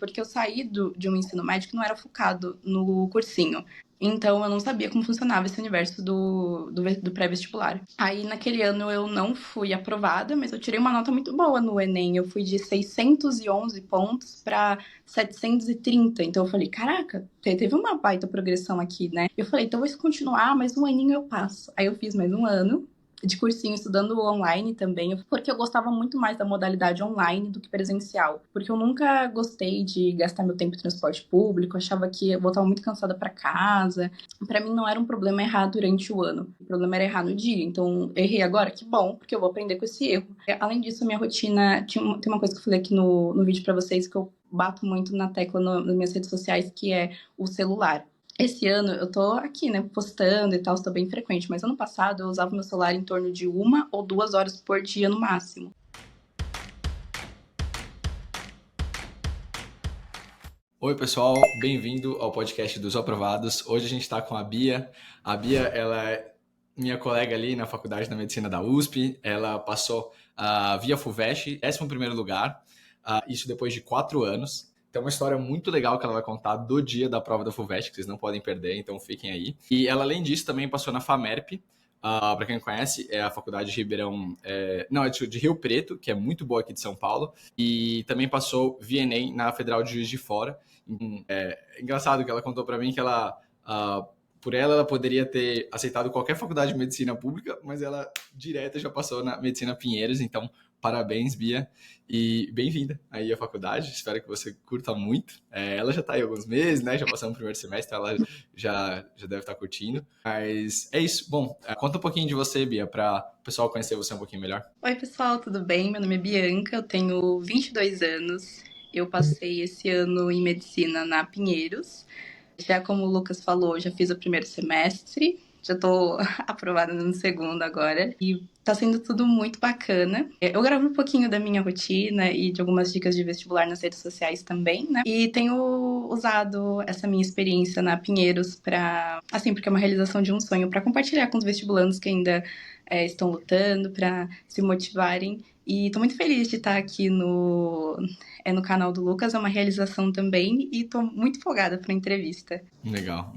porque eu saí de um ensino médio que não era focado no cursinho. Então, eu não sabia como funcionava esse universo do pré-vestibular. Aí, naquele ano, eu não fui aprovada, mas eu tirei uma nota muito boa no Enem. Eu fui de 611 pontos para 730. Então, eu falei, caraca, teve uma baita progressão aqui, né? Eu falei, então, vou continuar, mais um aninho eu passo. Aí, eu fiz mais um ano de cursinho estudando online também, porque eu gostava muito mais da modalidade online do que presencial, porque eu nunca gostei de gastar meu tempo em transporte público, achava que eu voltava muito cansada para casa. Para mim não era um problema errar durante o ano, o problema era errar no dia. Então, errei agora, que bom, porque eu vou aprender com esse erro. Além disso, a minha rotina, tem uma coisa que eu falei aqui no vídeo para vocês, que eu bato muito na tecla nas minhas redes sociais, que é o celular. Esse ano eu tô aqui, né, postando e tal, estou bem frequente, mas ano passado eu usava meu celular em torno de 1 ou 2 horas por dia no máximo. Oi, pessoal, bem-vindo ao podcast dos Aprovados. Hoje a gente está com a Bia. A Bia, ela é minha colega ali na Faculdade de Medicina da USP. Ela passou via FUVEST, 11º lugar, isso depois de 4 anos. Tem uma história muito legal que ela vai contar do dia da prova da FUVEST, que vocês não podem perder, então fiquem aí. E ela, além disso, também passou na FAMERP. Para quem não conhece, é a Faculdade de Ribeirão... é de Rio Preto, que é muito boa aqui de São Paulo. E também passou VNA na Federal de Juiz de Fora. É engraçado que ela contou para mim que ela... por ela poderia ter aceitado qualquer faculdade de medicina pública, mas ela direto já passou na Medicina Pinheiros, então parabéns, Bia, e bem-vinda aí à faculdade, espero que você curta muito. Ela já está aí há alguns meses, né, já passou no primeiro semestre, ela já deve estar curtindo, mas é isso. Bom, conta um pouquinho de você, Bia, para o pessoal conhecer você um pouquinho melhor. Oi, pessoal, tudo bem? Meu nome é Bianca, eu tenho 22 anos, eu passei esse ano em medicina na Pinheiros. Já como o Lucas falou, já fiz o primeiro semestre, já tô aprovada no segundo agora. E tá sendo tudo muito bacana. Eu gravo um pouquinho da minha rotina e de algumas dicas de vestibular nas redes sociais também, né? E tenho usado essa minha experiência na Pinheiros pra, assim, porque é uma realização de um sonho, pra compartilhar com os vestibulandos que ainda estão lutando, pra se motivarem. E tô muito feliz de estar aqui no canal do Lucas, é uma realização também, e tô muito empolgada para a entrevista. Legal.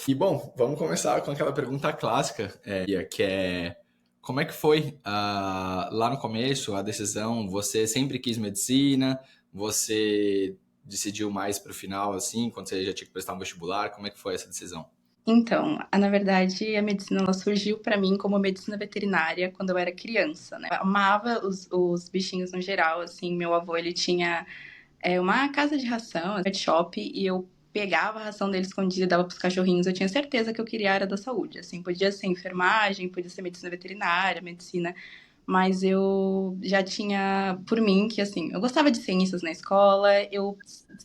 E bom, vamos começar com aquela pergunta clássica, Bia, que é como é que foi lá no começo a decisão? Você sempre quis medicina? Você decidiu mais para o final, assim, quando você já tinha que prestar um vestibular? Como é que foi essa decisão? Então, na verdade, a medicina ela surgiu para mim como medicina veterinária quando eu era criança, né? Eu amava os bichinhos no geral, assim, meu avô, ele tinha uma casa de ração, um pet shop, e eu pegava a ração dele escondida e dava pros cachorrinhos. Eu tinha certeza que eu queria a área da saúde, assim, podia ser enfermagem, podia ser medicina veterinária, medicina, mas eu já tinha por mim que, assim, eu gostava de ciências na escola, eu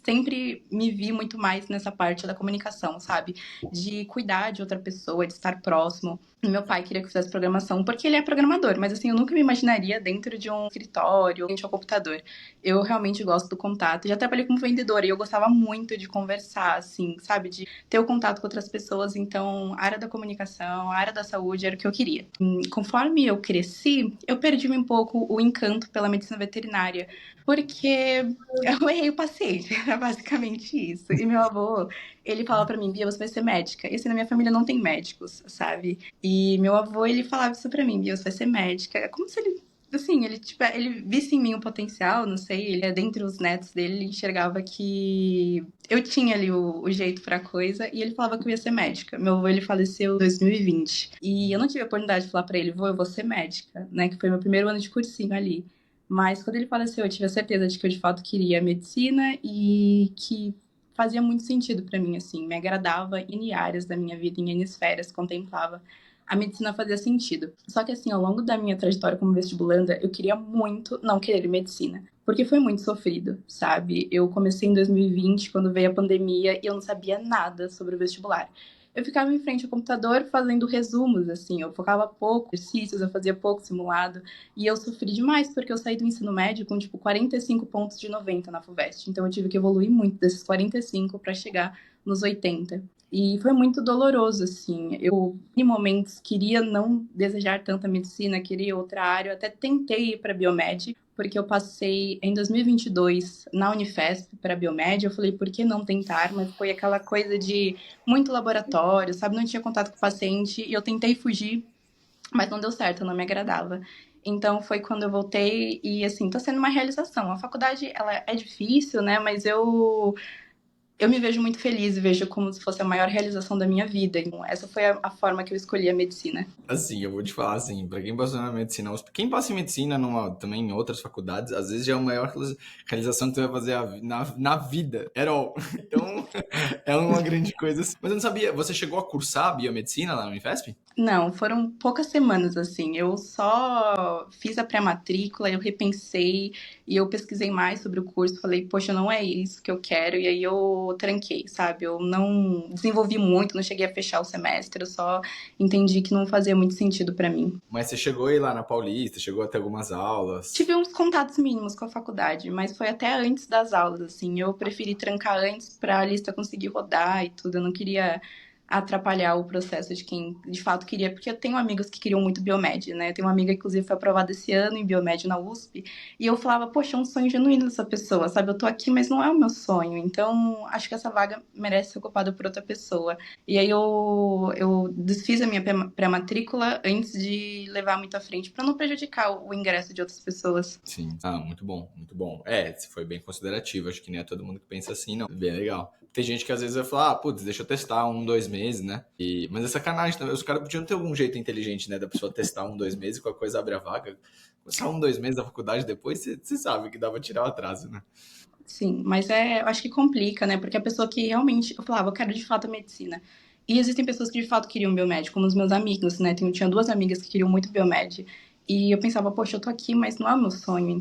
sempre me vi muito mais nessa parte da comunicação, sabe? De cuidar de outra pessoa, de estar próximo. Meu pai queria que eu fizesse programação porque ele é programador, mas assim, eu nunca me imaginaria dentro de um escritório, frente ao computador. Eu realmente gosto do contato. Já trabalhei como vendedora e eu gostava muito de conversar, assim, sabe? De ter o contato com outras pessoas. Então, a área da comunicação, a área da saúde era o que eu queria. Conforme eu cresci, eu perdi um pouco o encanto pela medicina veterinária, porque eu errei o paciente, era basicamente isso. E meu avô, ele falava pra mim, Bia, você vai ser médica. E assim, na minha família não tem médicos, sabe? E meu avô, ele falava isso pra mim, Bia, você vai ser médica. É como se ele, assim, ele visse em mim um potencial, não sei, ele, dentre os netos dele, ele enxergava que eu tinha ali o jeito pra coisa, e ele falava que eu ia ser médica. Meu avô, ele faleceu em 2020. E eu não tive a oportunidade de falar pra ele, vô, eu vou ser médica, né, que foi meu primeiro ano de cursinho ali. Mas quando ele faleceu, eu tive a certeza de que eu de fato queria medicina e que fazia muito sentido pra mim, assim, me agradava em N áreas da minha vida, em N esferas, contemplava. A medicina fazia sentido. Só que assim, ao longo da minha trajetória como vestibulanda, eu queria muito não querer medicina. Porque foi muito sofrido, sabe? Eu comecei em 2020, quando veio a pandemia, e eu não sabia nada sobre o vestibular. Eu ficava em frente ao computador fazendo resumos, assim, eu focava pouco em exercícios, eu fazia pouco simulado, e eu sofri demais porque eu saí do ensino médio com, tipo, 45 pontos de 90 na FUVEST, então eu tive que evoluir muito desses 45 para chegar nos 80. E foi muito doloroso, assim, eu, em momentos, queria não desejar tanta medicina, queria outra área, eu até tentei ir para biomed, porque eu passei em 2022 na Unifesp para Biomed. Eu falei, por que não tentar? Mas foi aquela coisa de muito laboratório, sabe? Não tinha contato com o paciente e eu tentei fugir, mas não deu certo, não me agradava. Então foi quando eu voltei e assim, tá sendo uma realização. A faculdade, ela é difícil, né? Mas eu me vejo muito feliz e vejo como se fosse a maior realização da minha vida. Então, essa foi a forma que eu escolhi a medicina. Assim, eu vou te falar assim, pra quem passou na medicina, quem passa em medicina também em outras faculdades, às vezes já é a maior realização que tu vai fazer na vida, at all. Então, é uma grande coisa. Mas eu não sabia, você chegou a cursar biomedicina lá na Unifesp? Não, foram poucas semanas assim. Eu só fiz a pré-matrícula, eu repensei e eu pesquisei mais sobre o curso. Falei, poxa, não é isso que eu quero. E aí eu tranquei, sabe? Eu não desenvolvi muito, não cheguei a fechar o semestre. Eu só entendi que não fazia muito sentido para mim. Mas você chegou aí lá na Paulista, chegou até algumas aulas. Tive uns contatos mínimos com a faculdade, mas foi até antes das aulas, assim. Eu preferi trancar antes para a lista conseguir rodar e tudo. Eu não queria atrapalhar o processo de quem de fato queria, porque eu tenho amigos que queriam muito biomed, né? Eu tenho uma amiga que inclusive foi aprovada esse ano em biomed na USP, e eu falava, poxa, é um sonho genuíno dessa pessoa, sabe? Eu tô aqui, mas não é o meu sonho. Então, acho que essa vaga merece ser ocupada por outra pessoa. E aí eu desfiz a minha pré-matrícula antes de levar muito à frente, para não prejudicar o ingresso de outras pessoas. Sim. Ah, muito bom, muito bom. É, você foi bem considerativo, acho que nem é todo mundo que pensa assim, não. Bem legal. Tem gente que às vezes vai falar, putz, deixa eu testar 1, 2 meses, né? Mas é sacanagem também. Os caras podiam ter algum jeito inteligente, né? Da pessoa testar 1, 2 meses, qualquer coisa abre a vaga. Começar 1, 2 meses da faculdade depois, você sabe que dá pra tirar o atraso, né? Sim, mas eu acho que complica, né? Porque a pessoa que realmente, eu falava, eu quero de fato a medicina. E existem pessoas que de fato queriam biomed, como os meus amigos, né? Tinha duas amigas que queriam muito biomed. E eu pensava, poxa, eu tô aqui, mas não é o meu sonho.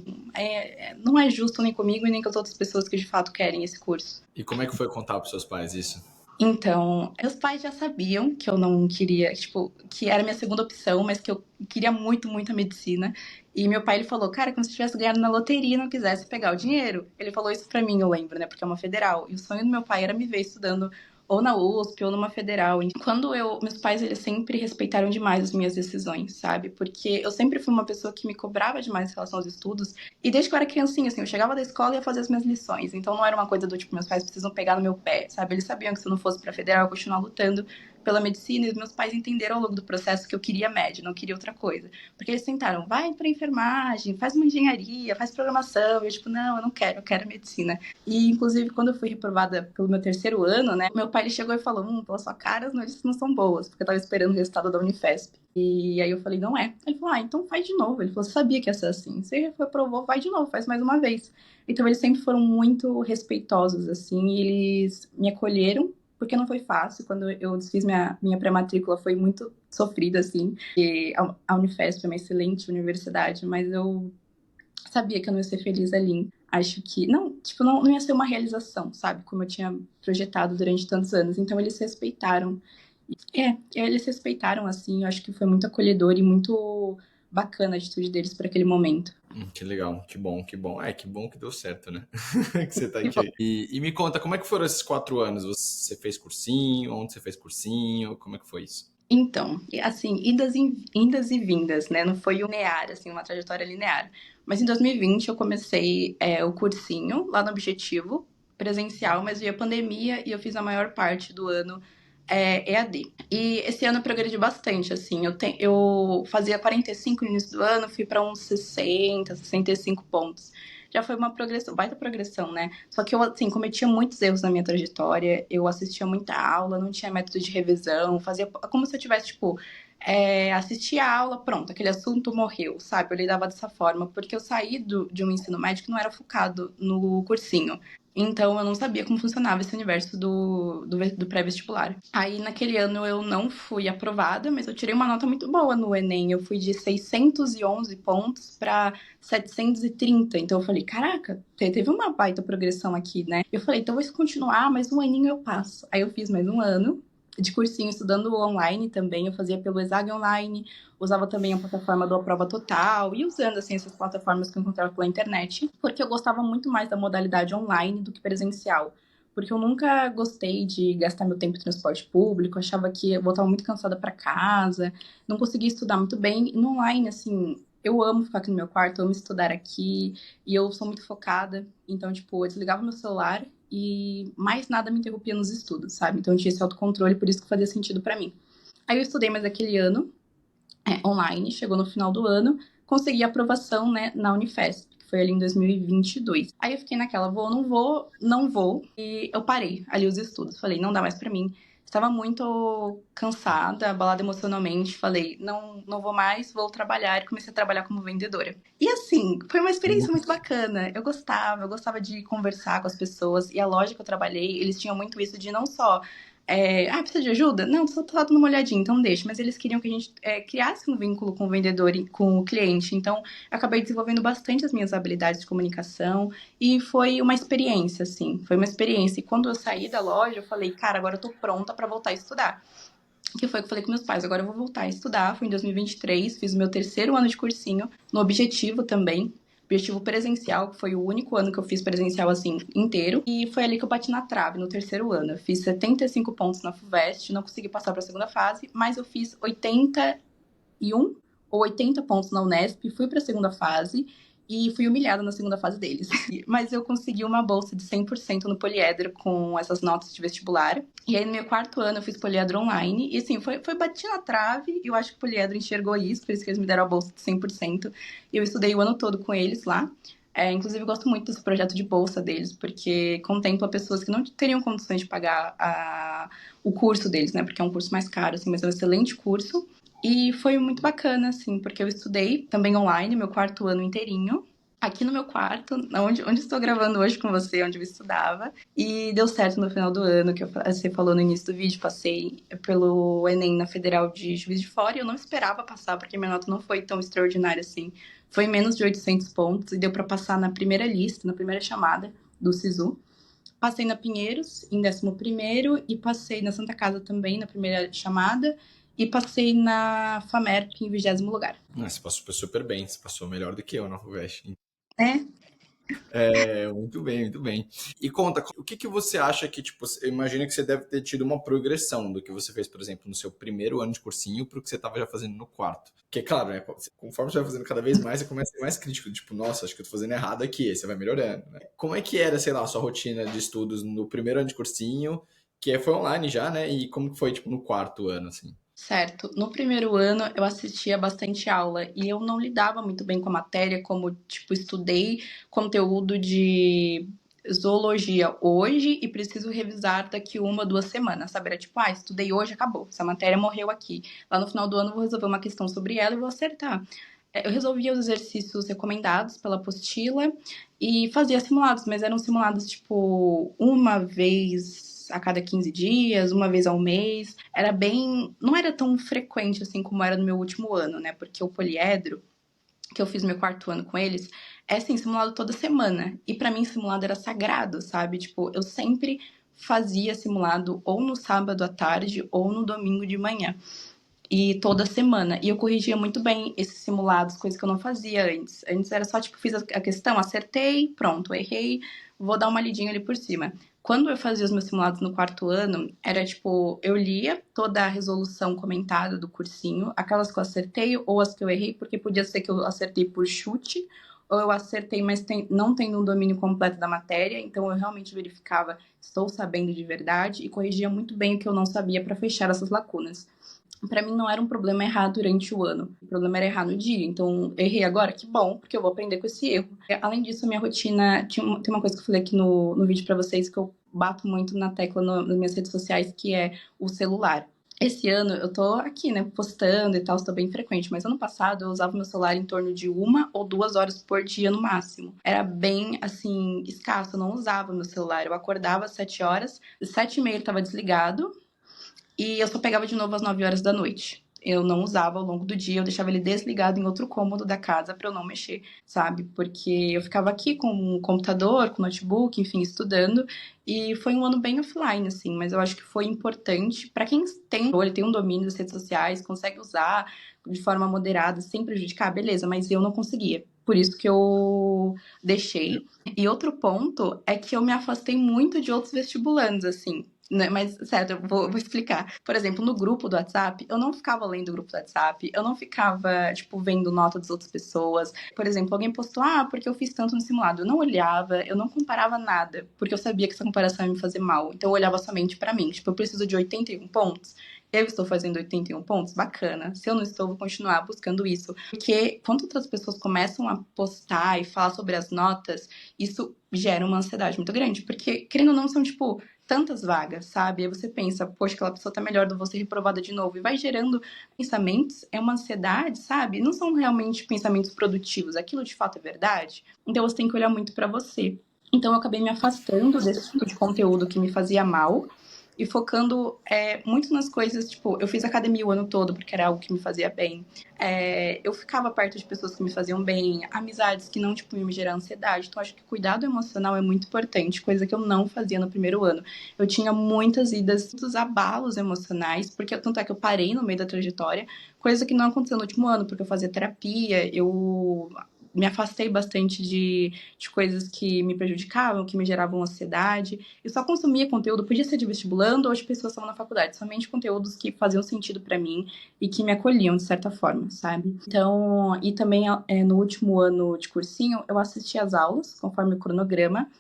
Não é justo nem comigo e nem com as outras pessoas que de fato querem esse curso. E como é que foi contar pros seus pais isso? Então, meus pais já sabiam que eu não queria, tipo, que era a minha segunda opção, mas que eu queria muito, muito a medicina. E meu pai, ele falou, cara, como se tivesse ganhado na loteria e não quisesse pegar o dinheiro. Ele falou isso pra mim, eu lembro, né, porque é uma federal. E o sonho do meu pai era me ver estudando ou na USP ou numa federal. Meus pais, eles sempre respeitaram demais as minhas decisões, sabe? Porque eu sempre fui uma pessoa que me cobrava demais em relação aos estudos. E desde que eu era criancinha, assim, eu chegava da escola e ia fazer as minhas lições. Então não era uma coisa do tipo, meus pais precisam pegar no meu pé, sabe? Eles sabiam que se eu não fosse pra federal, eu ia continuar lutando pela medicina. E os meus pais entenderam ao longo do processo que eu queria média, não queria outra coisa. Porque eles tentaram, vai pra enfermagem, faz uma engenharia, faz programação. E eu, tipo, não, eu quero medicina. E, inclusive, quando eu fui reprovada pelo meu terceiro ano, né, meu pai ele chegou e falou, pela sua cara, as notícias não são boas, porque eu tava esperando o resultado da Unifesp. E aí eu falei, não é. Ele falou, então faz de novo. Ele falou, você sabia que ia ser assim. Você reprovou, vai de novo, faz mais uma vez. Então eles sempre foram muito respeitosos, assim, e eles me acolheram, porque não foi fácil. Quando eu desfiz minha pré-matrícula, foi muito sofrida, assim. E a Unifesp é uma excelente universidade, mas eu sabia que eu não ia ser feliz ali. Acho que, não, tipo, não ia ser uma realização, sabe? Como eu tinha projetado durante tantos anos. Então eles respeitaram. Eles respeitaram, assim, eu acho que foi muito acolhedor e muito bacana a atitude deles para aquele momento. Que legal, que bom, que bom. É, que bom que deu certo, né? Que você tá aqui. E me conta, como é que foram esses 4 anos? Você fez cursinho? Onde você fez cursinho? Como é que foi isso? Então, assim, indas e vindas, né? Não foi linear, assim, uma trajetória linear. Mas em 2020 eu comecei o cursinho lá no Objetivo, presencial, mas veio a pandemia e eu fiz a maior parte do ano EAD. E esse ano eu progredi bastante, assim. Eu fazia 45 no início do ano, fui para uns 60, 65 pontos. Já foi uma progressão, baita progressão, né? Só que eu, assim, cometia muitos erros na minha trajetória, eu assistia muita aula, não tinha método de revisão, fazia como se eu tivesse, tipo, assistia a aula, pronto, aquele assunto morreu, sabe? Eu lidava dessa forma, porque eu saí de um ensino médio que não era focado no cursinho. Então, eu não sabia como funcionava esse universo do pré-vestibular. Aí, naquele ano, eu não fui aprovada, mas eu tirei uma nota muito boa no Enem. Eu fui de 611 pontos para 730. Então, eu falei, caraca, teve uma baita progressão aqui, né? Eu falei, então, eu vou continuar, mais um aninho eu passo. Aí, eu fiz mais um ano de cursinho, estudando online também. Eu fazia pelo Exag Online, usava também a plataforma do Aprova Total e usando, assim, essas plataformas que eu encontrava pela internet, porque eu gostava muito mais da modalidade online do que presencial. Porque eu nunca gostei de gastar meu tempo em transporte público, achava que eu voltava muito cansada para casa, não conseguia estudar muito bem. E no online, assim, eu amo ficar aqui no meu quarto, amo estudar aqui, e eu sou muito focada. Então, tipo, eu desligava meu celular e mais nada me interrompia nos estudos, sabe? Então eu tinha esse autocontrole, por isso que fazia sentido pra mim. Aí eu estudei mais aquele ano, online, chegou no final do ano, consegui aprovação, né, na Unifesp, que foi ali em 2022. Aí eu fiquei naquela, vou, não vou, não vou, e eu parei ali os estudos. Falei, não dá mais pra mim. Estava muito cansada, abalada emocionalmente. Falei, não, não vou mais, vou trabalhar. E comecei a trabalhar como vendedora. E assim, foi uma experiência muito bacana. Eu gostava de conversar com as pessoas. E a loja que eu trabalhei, eles tinham muito isso de não só precisa de ajuda? Não, só tô dando uma olhadinha, então deixa. Mas eles queriam que a gente criasse um vínculo com o vendedor e com o cliente. Então, eu acabei desenvolvendo bastante as minhas habilidades de comunicação e foi uma experiência, assim. Foi uma experiência. E quando eu saí da loja, eu falei, cara, agora eu tô pronta pra voltar a estudar. Que foi que eu falei com meus pais, agora eu vou voltar a estudar. Foi em 2023, fiz o meu terceiro ano de cursinho, no Objetivo também. Objetivo presencial, que foi o único ano que eu fiz presencial assim, inteiro. E foi ali que eu bati na trave, no terceiro ano. Eu fiz 75 pontos na FUVEST, não consegui passar para a segunda fase, mas eu fiz 81 ou 80 pontos na Unesp, fui para a segunda fase e fui humilhada na segunda fase deles. Mas eu consegui uma bolsa de 100% no poliedro com essas notas de vestibular. E aí no meu quarto ano eu fiz poliedro online e assim, foi bati na trave e eu acho que o poliedro enxergou isso, por isso que eles me deram a bolsa de 100%. E eu estudei o ano todo com eles lá. Inclusive, eu gosto muito desse projeto de bolsa deles, porque contempla pessoas que não teriam condições de pagar o curso deles, né? Porque é um curso mais caro, assim, mas é um excelente curso. E foi muito bacana, assim, porque eu estudei também online, meu quarto ano inteirinho, aqui no meu quarto, onde estou gravando hoje com você, onde eu estudava. E deu certo no final do ano, que você falou no início do vídeo, passei pelo Enem na Federal de Juiz de Fora e eu não esperava passar, porque minha nota não foi tão extraordinária assim. Foi menos de 800 pontos e deu para passar na primeira lista, na primeira chamada do SISU. Passei na Pinheiros, em 11º, e passei na Santa Casa também, na primeira chamada, e passei na FAMERP em 20º lugar. Você passou super bem, você passou melhor do que eu na FUVEST. É, Muito bem, muito bem. E conta, o que que você acha que, tipo, eu imagino que você deve ter tido uma progressão do que você fez, por exemplo, no seu primeiro ano de cursinho para o que você estava já fazendo no quarto. Porque, claro, né, conforme você vai fazendo cada vez mais, você começa a ser mais crítico, tipo, nossa, acho que eu tô fazendo errado aqui, aí você vai melhorando, né? Como é que era, sei lá, a sua rotina de estudos no primeiro ano de cursinho, que foi online já, né? E como que foi, tipo, no quarto ano, assim? certo. No primeiro ano eu assistia bastante aula e eu não lidava muito bem com a matéria, como, tipo, estudei conteúdo de zoologia hoje e preciso revisar daqui 1 ou 2 semanas, sabe? Era tipo, estudei hoje, acabou. Essa matéria morreu aqui. Lá no final do ano eu vou resolver uma questão sobre ela e vou acertar. Eu resolvia os exercícios recomendados pela apostila e fazia simulados, mas eram simulados tipo uma vez a cada 15 dias, uma vez ao mês. Era bem. Não era tão frequente assim como era no meu último ano, né? Porque o poliedro, que eu fiz meu quarto ano com eles, é assim, simulado toda semana. E pra mim, simulado era sagrado, sabe? Tipo, eu sempre fazia simulado ou no sábado à tarde ou no domingo de manhã e toda semana. E eu corrigia muito bem esses simulados, coisas que eu não fazia antes. Antes era só, tipo, fiz a questão, acertei, pronto, errei, vou dar uma lidinha ali por cima. Quando eu fazia os meus simulados no quarto ano, era tipo, eu lia toda a resolução comentada do cursinho, aquelas que eu acertei ou as que eu errei, porque podia ser que eu acertei por chute, ou eu acertei, mas não tendo um domínio completo da matéria, então eu realmente verificava, estou sabendo de verdade, e corrigia muito bem o que eu não sabia para fechar essas lacunas. Pra mim não era um problema errar durante o ano. O problema era errar no dia. Então, errei agora, que bom, porque eu vou aprender com esse erro. Além disso, a minha rotina. Tem uma coisa que eu falei aqui no vídeo pra vocês que eu bato muito na tecla nas minhas redes sociais, que é o celular. Esse ano eu tô aqui, né, postando e tal, estou bem frequente, mas ano passado eu usava meu celular em torno de 1 ou 2 horas por dia no máximo. Era bem, assim, escasso, eu não usava meu celular. Eu acordava às 7 horas, às 7h30 ele tava desligado, e eu só pegava de novo às 9 horas da noite. Eu não usava ao longo do dia, eu deixava ele desligado em outro cômodo da casa para eu não mexer, sabe? Porque eu ficava aqui com o computador, com o notebook, enfim, estudando. E foi um ano bem offline, assim, mas eu acho que foi importante para quem tem um domínio das redes sociais, consegue usar de forma moderada, sem prejudicar, beleza, mas eu não conseguia. por isso que eu deixei. E outro ponto é que eu me afastei muito de outros vestibulandos, assim. Né? Mas, certo, eu vou explicar. Por exemplo, no grupo do WhatsApp, eu não ficava lendo o grupo do WhatsApp, eu não ficava, tipo, vendo nota das outras pessoas. Por exemplo, alguém postou, porque eu fiz tanto no simulado. Eu não olhava, eu não comparava nada, porque eu sabia que essa comparação ia me fazer mal. Então, eu olhava somente pra mim. Tipo, eu preciso de 81 pontos. Eu estou fazendo 81 pontos, bacana. Se eu não estou, vou continuar buscando isso. Porque quando outras pessoas começam a postar e falar sobre as notas, isso gera uma ansiedade muito grande. Porque, querendo ou não, são, tipo, tantas vagas, sabe? Aí você pensa, poxa, aquela pessoa tá melhor, eu vou ser reprovada de novo. E vai gerando pensamentos, é uma ansiedade, sabe? Não são realmente pensamentos produtivos. Aquilo de fato é verdade. Então você tem que olhar muito pra você. Então eu acabei me afastando desse tipo de conteúdo que me fazia mal e focando muito nas coisas, tipo, eu fiz academia o ano todo porque era algo que me fazia bem. Eu ficava perto de pessoas que me faziam bem, amizades que não, tipo, iam me gerar ansiedade. Então, acho que cuidado emocional é muito importante, coisa que eu não fazia no primeiro ano. Eu tinha muitas idas, muitos abalos emocionais, porque tanto é que eu parei no meio da trajetória, coisa que não aconteceu no último ano, porque eu fazia terapia, eu me afastei bastante de coisas que me prejudicavam, que me geravam ansiedade. Eu só consumia conteúdo, podia ser de vestibulando ou de pessoas que estavam na faculdade, somente conteúdos que faziam sentido para mim e que me acolhiam de certa forma, sabe? Então, e também no último ano de cursinho, eu assistia às aulas, conforme o cronograma,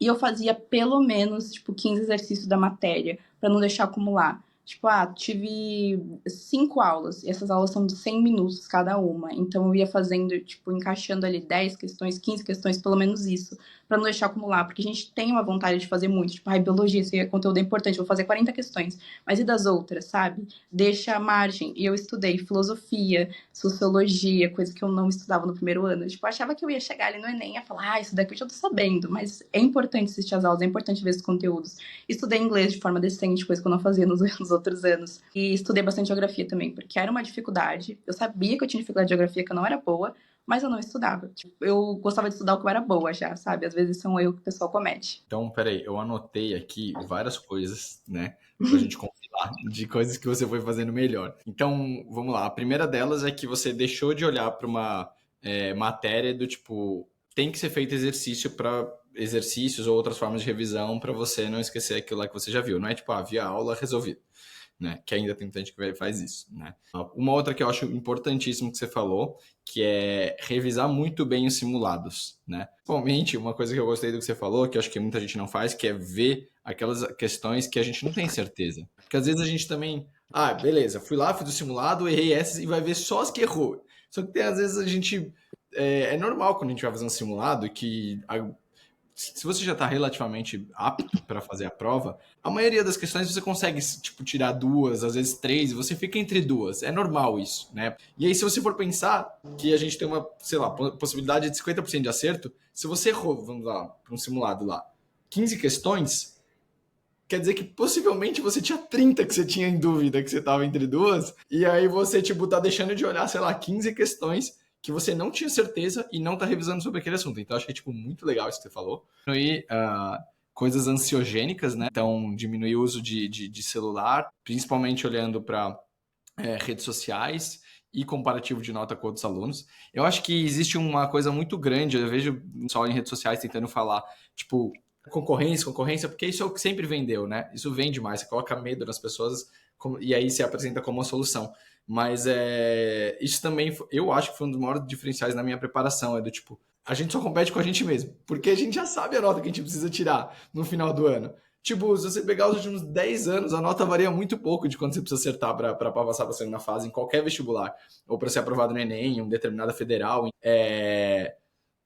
e eu fazia pelo menos, tipo, 15 exercícios da matéria, para não deixar acumular. Tipo, tive 5 aulas, e essas aulas são de 100 minutos cada uma. Então, eu ia fazendo, tipo, encaixando ali 10 questões, 15 questões, pelo menos isso, para não deixar acumular. Porque a gente tem uma vontade de fazer muito. Tipo, biologia, esse conteúdo é importante, vou fazer 40 questões. Mas e das outras, sabe? Deixa a margem. E eu estudei filosofia, sociologia, coisa que eu não estudava no primeiro ano. Tipo, eu achava que eu ia chegar ali no Enem e falar, isso daqui eu já tô sabendo. Mas é importante assistir as aulas, é importante ver esses conteúdos. Estudei inglês de forma decente, coisa que eu não fazia nos outros anos. E estudei bastante geografia também, porque era uma dificuldade. Eu sabia que eu tinha dificuldade de geografia, que eu não era boa, mas eu não estudava. Tipo, eu gostava de estudar o que eu era boa já, sabe? Às vezes são erros que o pessoal comete. Então, peraí, eu anotei aqui várias coisas, né, pra gente compilar, de coisas que você foi fazendo melhor. Então, vamos lá. A primeira delas é que você deixou de olhar para uma matéria do tipo, tem que ser feito exercício para exercícios ou outras formas de revisão para você não esquecer aquilo lá que você já viu. Não é tipo, via aula, resolvido. Né? Que ainda tem muita gente que faz isso, né? Uma outra que eu acho importantíssimo que você falou, que é revisar muito bem os simulados, né? Principalmente, uma coisa que eu gostei do que você falou, que eu acho que muita gente não faz, que é ver aquelas questões que a gente não tem certeza. Porque às vezes a gente também, beleza, fui lá, fiz o simulado, errei essas e vai ver só as que errou. Só que às vezes a gente... É normal quando a gente vai fazer um simulado que se você já está relativamente apto para fazer a prova, a maioria das questões você consegue tipo tirar duas, às vezes três, e você fica entre duas. É normal isso, né? E aí se você for pensar que a gente tem uma, sei lá, possibilidade de 50% de acerto, se você errou, vamos lá, para um simulado lá, 15 questões, quer dizer que possivelmente você tinha 30 que você tinha em dúvida, que você estava entre duas, e aí você tipo tá deixando de olhar, sei lá, 15 questões que você não tinha certeza e não tá revisando sobre aquele assunto. Então, acho que é, tipo, muito legal isso que você falou. Diminuir coisas ansiogênicas, né? Então, diminuir o uso de celular, principalmente olhando para redes sociais e comparativo de nota com outros alunos. Eu acho que existe uma coisa muito grande, eu vejo só em redes sociais tentando falar, tipo, concorrência, porque isso é o que sempre vendeu, né? Isso vende mais, você coloca medo nas pessoas e aí se apresenta como uma solução. Mas isso também, eu acho que foi um dos maiores diferenciais na minha preparação, é do tipo, a gente só compete com a gente mesmo, porque a gente já sabe a nota que a gente precisa tirar no final do ano. Tipo, se você pegar os últimos 10 anos, a nota varia muito pouco de quando você precisa acertar para passar para a segunda fase em qualquer vestibular, ou para ser aprovado no Enem, em uma determinada federal.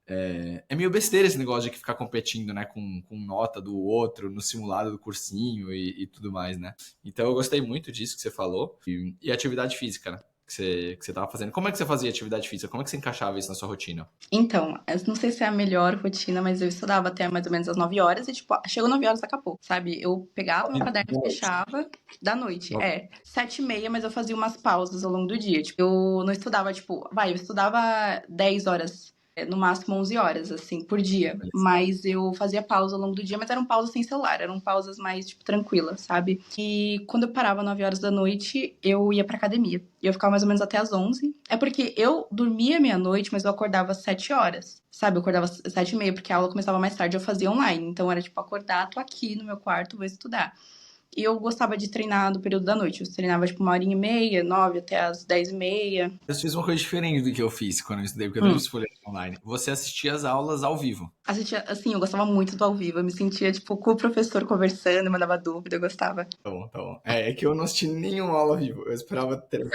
É meio besteira esse negócio de ficar competindo, né, com nota do outro no simulado do cursinho e tudo mais, né? Então eu gostei muito disso que você falou. E atividade física, né, que você tava fazendo. Como é que você fazia atividade física? Como é que você encaixava isso na sua rotina? Então, eu não sei se é a melhor rotina, mas eu estudava até mais ou menos às 9 horas e, tipo, chegou 9 horas, acabou, sabe? Eu pegava meu caderno e fechava da noite. 7h30, mas eu fazia umas pausas ao longo do dia. Tipo, eu não estudava, tipo, eu estudava 10 horas no máximo 11 horas, assim, por dia. Mas eu fazia pausa ao longo do dia, mas eram pausas sem celular, eram pausas mais, tipo, tranquilas, sabe? E quando eu parava 9 horas da noite, eu ia pra academia. E eu ficava mais ou menos até as 11. É porque eu dormia meia-noite, mas eu acordava às 7 horas, sabe? Eu acordava às 7h30, porque a aula começava mais tarde, eu fazia online. Então era, tipo, acordar, tô aqui no meu quarto, vou estudar. E eu gostava de treinar no período da noite. Eu treinava, tipo, 1h30, 9 até as 10h30. Eu fiz uma coisa diferente do que eu fiz quando eu estudei, porque eu também estudei online. Você assistia as aulas ao vivo. Assistia, assim, eu gostava muito do ao vivo. Eu me sentia, tipo, com o professor conversando, mandava dúvida, eu gostava. Tá bom, tá bom. É que eu não assisti nenhuma aula ao vivo. Eu esperava ter.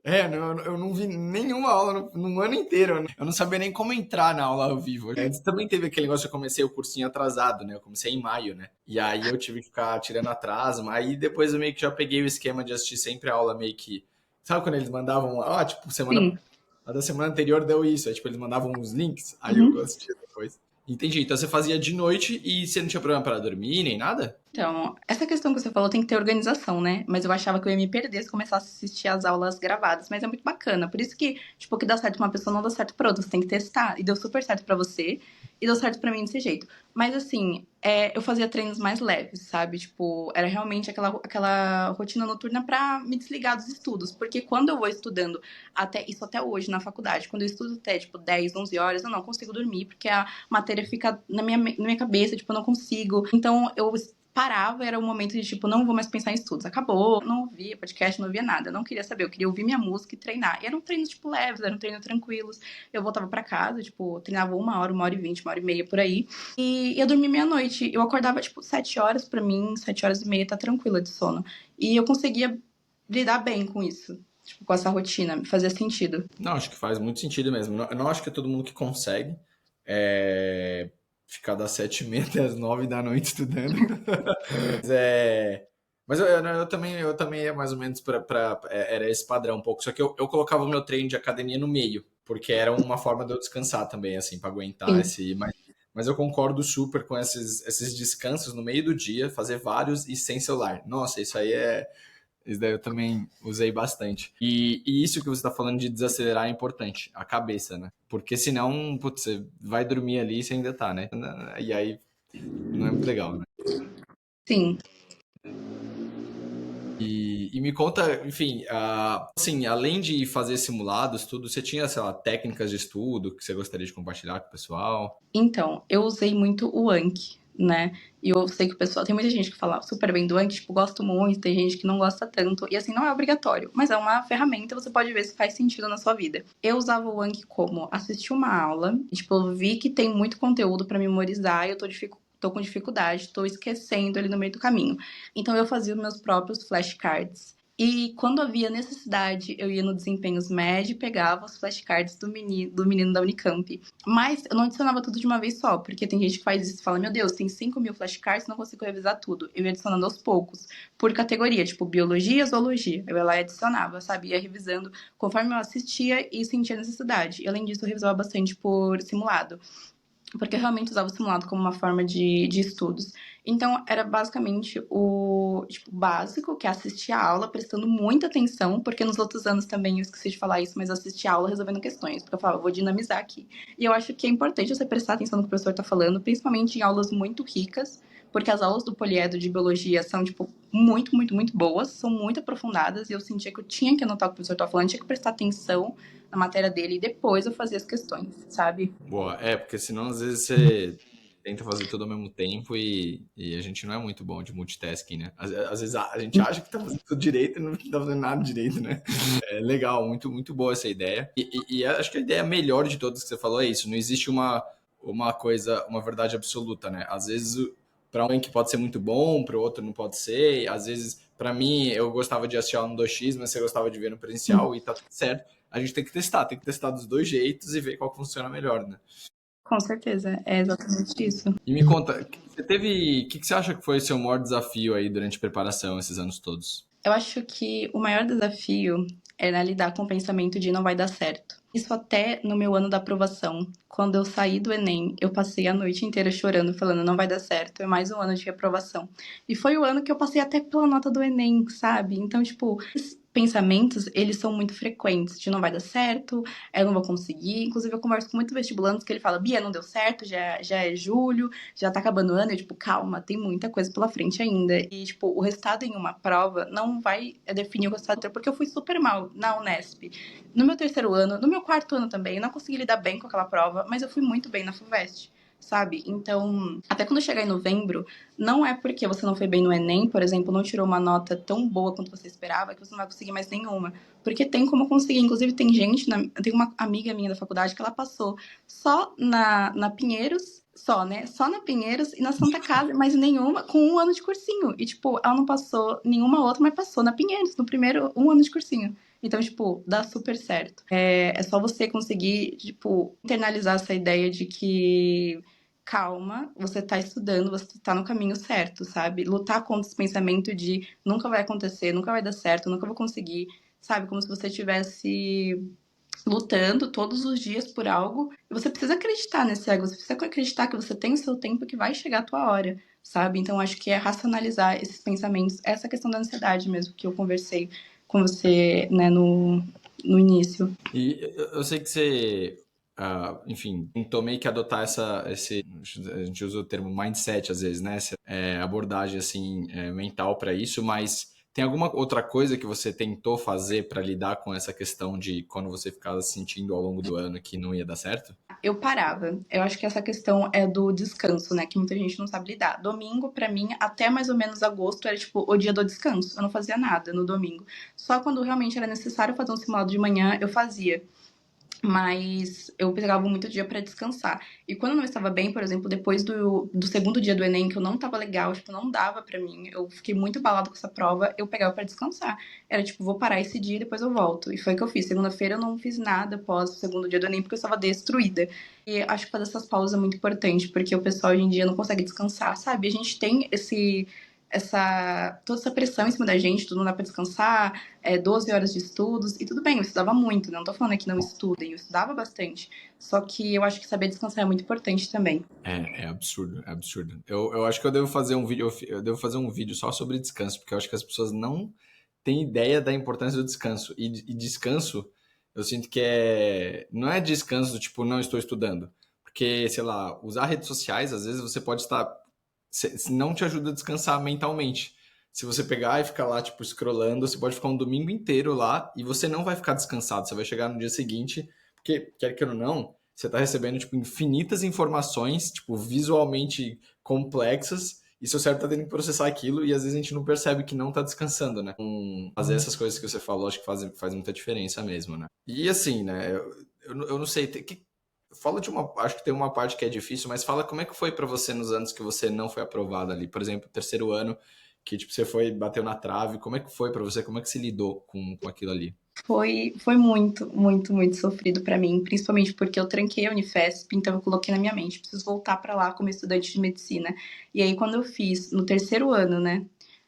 Não, eu não vi nenhuma aula no ano inteiro. Eu não sabia nem como entrar na aula ao vivo. Antes também teve aquele negócio, eu comecei o cursinho atrasado, né? Eu comecei em maio, né? E aí eu tive que ficar tirando atraso. Aí depois eu meio que já peguei o esquema de assistir sempre a aula meio que. Sabe quando eles mandavam, tipo, Sim. a da semana anterior deu isso. Aí, tipo, eles mandavam uns links, aí eu Uhum. assistia depois. Entendi. Então você fazia de noite e você não tinha problema para dormir nem nada? Então, essa questão que você falou tem que ter organização, né? Mas eu achava que eu ia me perder se começasse a assistir as aulas gravadas. Mas é muito bacana. Por isso que, tipo, o que dá certo pra uma pessoa não dá certo pra outra. Você tem que testar. E deu super certo pra você. E deu certo pra mim desse jeito. Mas, assim, eu fazia treinos mais leves, sabe? Tipo, era realmente aquela rotina noturna pra me desligar dos estudos. Porque quando eu vou estudando, até hoje na faculdade, quando eu estudo até, tipo, 10, 11 horas, eu não consigo dormir. Porque a matéria fica na minha cabeça, tipo, eu não consigo. Então, eu parava, era o momento de, tipo, não vou mais pensar em estudos. Acabou, não ouvia podcast, não ouvia nada. Eu não queria saber, eu queria ouvir minha música e treinar. E eram treinos, tipo, leves, eram treinos tranquilos. Eu voltava pra casa, tipo, treinava 1 hora, 1h20, 1h30 por aí. E eu dormia meia-noite. Eu acordava, tipo, 7 horas pra mim, 7h30 tá tranquila de sono. E eu conseguia lidar bem com isso. Tipo, com essa rotina, fazia sentido. Não, acho que faz muito sentido mesmo. Eu não acho que é todo mundo que consegue ficar das 7h30 até as 9 da noite estudando. Mas eu também é mais ou menos era esse padrão um pouco. Só que eu colocava o meu treino de academia no meio, porque era uma forma de eu descansar também, assim, para aguentar Sim. esse. Mas eu concordo super com esses descansos no meio do dia, fazer vários e sem celular. Nossa, isso daí eu também usei bastante. E isso que você está falando de desacelerar é importante, a cabeça, né? Porque senão, putz, você vai dormir ali e você ainda tá, né? E aí não é muito legal, né? Sim. E me conta, enfim, assim, além de fazer simulados, tudo, você tinha, sei lá, técnicas de estudo que você gostaria de compartilhar com o pessoal? Então, eu usei muito o Anki, né? E eu sei que o pessoal, tem muita gente que fala super bem do Anki, tipo, gosto muito, tem gente que não gosta tanto. E assim, não é obrigatório, mas é uma ferramenta, você pode ver se faz sentido na sua vida. Eu usava o Anki como assistir uma aula, e, tipo, eu vi que tem muito conteúdo pra memorizar e eu tô com dificuldade, tô esquecendo ali no meio do caminho. Então eu fazia os meus próprios flashcards. E quando havia necessidade, eu ia no Desempenhos Med e pegava os flashcards do menino da Unicamp. Mas eu não adicionava tudo de uma vez só, porque tem gente que faz isso e fala: Meu Deus, tem 5.000 flashcards, não consigo revisar tudo. Eu ia adicionando aos poucos, por categoria, tipo biologia, zoologia. Eu ia lá e adicionava, sabe? Ia revisando conforme eu assistia e sentia necessidade. E além disso, eu revisava bastante por simulado, porque eu realmente usava o simulado como uma forma de estudos. Então, era basicamente o tipo, básico, que é assistir a aula, prestando muita atenção, porque nos outros anos também eu esqueci de falar isso, mas eu assisti a aula resolvendo questões, porque eu falava, vou dinamizar aqui. E eu acho que é importante você prestar atenção no que o professor está falando, principalmente em aulas muito ricas, porque as aulas do poliedro de biologia são, tipo, muito, muito, muito boas, são muito aprofundadas, e eu sentia que eu tinha que anotar o que o professor estava falando, tinha que prestar atenção na matéria dele, e depois eu fazia as questões, sabe? Boa, porque senão às vezes você tenta fazer tudo ao mesmo tempo e a gente não é muito bom de multitasking, né? Às vezes a gente acha que tá fazendo tudo direito e não tá fazendo nada direito, né? É legal, muito, muito boa essa ideia. E acho que a ideia melhor de todas que você falou é isso, não existe uma coisa, uma verdade absoluta, né? Às vezes para um que pode ser muito bom, para o outro não pode ser. Às vezes, para mim, eu gostava de assistir aula no 2x, mas você gostava de ver no presencial e tá tudo certo. A gente tem que testar dos dois jeitos e ver qual funciona melhor, né? Com certeza, é exatamente isso. E me conta, o que você acha que foi o seu maior desafio aí durante a preparação esses anos todos? Eu acho que o maior desafio era lidar com o pensamento de não vai dar certo. Isso até no meu ano da aprovação. Quando eu saí do Enem, eu passei a noite inteira chorando, falando, não vai dar certo, é mais um ano de reprovação. E foi o ano que eu passei até pela nota do Enem, sabe? Então, tipo, esses pensamentos, eles são muito frequentes, de não vai dar certo, eu não vou conseguir. Inclusive, eu converso com muitos vestibulantes que ele fala, Bia, não deu certo, já é julho, já tá acabando o ano. Eu, tipo, calma, tem muita coisa pela frente ainda. E, tipo, o resultado em uma prova não vai definir o resultado, porque eu fui super mal na Unesp. No meu terceiro ano, no meu quarto ano também, eu não consegui lidar bem com aquela prova, mas eu fui muito bem na FUVEST, sabe? Então, até quando chegar em novembro, não é porque você não foi bem no Enem, por exemplo, não tirou uma nota tão boa quanto você esperava, que você não vai conseguir mais nenhuma. Porque tem como conseguir. Inclusive, tem gente, tem uma amiga minha da faculdade que ela passou só na Pinheiros, só, né? Só na Pinheiros e na Santa Casa, mas nenhuma, com um ano de cursinho. E, tipo, ela não passou nenhuma outra, mas passou na Pinheiros, no primeiro um ano de cursinho. Então, tipo, dá super certo. É só você conseguir, tipo, internalizar essa ideia de que calma, você tá estudando, você tá no caminho certo, sabe? Lutar contra esse pensamento de nunca vai acontecer, nunca vai dar certo, nunca vou conseguir, sabe? Como se você estivesse lutando todos os dias por algo. E você precisa acreditar nesse ego, você precisa acreditar que você tem o seu tempo, que vai chegar a tua hora, sabe? Então, acho que é racionalizar esses pensamentos, essa questão da ansiedade mesmo, que eu conversei com você, né, no início. E eu sei que você, enfim, tentou meio que adotar a gente usa o termo mindset às vezes, né? Essa abordagem assim mental para isso, mas tem alguma outra coisa que você tentou fazer para lidar com essa questão de quando você ficava se sentindo ao longo do ano que não ia dar certo? Eu parava. Eu acho que essa questão é do descanso, né? Que muita gente não sabe lidar. Domingo, pra mim, até mais ou menos agosto, era tipo o dia do descanso. Eu não fazia nada no domingo. Só quando realmente era necessário fazer um simulado de manhã, eu fazia. Mas eu pegava muito dia pra descansar. E quando eu não estava bem, por exemplo, depois do segundo dia do Enem, que eu não tava legal, tipo, não dava pra mim, eu fiquei muito abalada com essa prova, eu pegava pra descansar. Era tipo, vou parar esse dia e depois eu volto. E foi o que eu fiz. Segunda-feira eu não fiz nada após o segundo dia do Enem, porque eu estava destruída. E acho que fazer essas pausas é muito importante, porque o pessoal hoje em dia não consegue descansar, sabe? A gente tem toda essa pressão em cima da gente, tudo não dá pra descansar, 12 horas de estudos, e tudo bem, eu estudava muito, não tô falando aqui não estudem, eu estudava bastante, só que eu acho que saber descansar é muito importante também. É absurdo, é absurdo. Eu acho que eu devo fazer um vídeo, eu devo fazer um vídeo só sobre descanso, porque eu acho que as pessoas não têm ideia da importância do descanso. E descanso, eu sinto que não é descanso do tipo, não estou estudando. Porque, sei lá, usar redes sociais, às vezes você pode estar, não te ajuda a descansar mentalmente. Se você pegar e ficar lá, tipo, scrollando, você pode ficar um domingo inteiro lá e você não vai ficar descansado. Você vai chegar no dia seguinte, porque, quer queira ou não, você está recebendo tipo, infinitas informações, tipo, visualmente complexas, e seu cérebro está tendo que processar aquilo, e às vezes a gente não percebe que não está descansando, né? Fazer essas coisas que você falou, acho que faz muita diferença mesmo, né? E assim, né? Eu não sei, fala de acho que tem uma parte que é difícil, mas fala como é que foi para você nos anos que você não foi aprovado ali. Por exemplo, terceiro ano, que tipo, você bateu na trave, como é que foi para você? Como é que se lidou com aquilo ali? Foi muito, muito, muito sofrido pra mim, principalmente porque eu tranquei a Unifesp, então eu coloquei na minha mente, preciso voltar pra lá como estudante de medicina. E aí quando eu fiz no terceiro ano, né,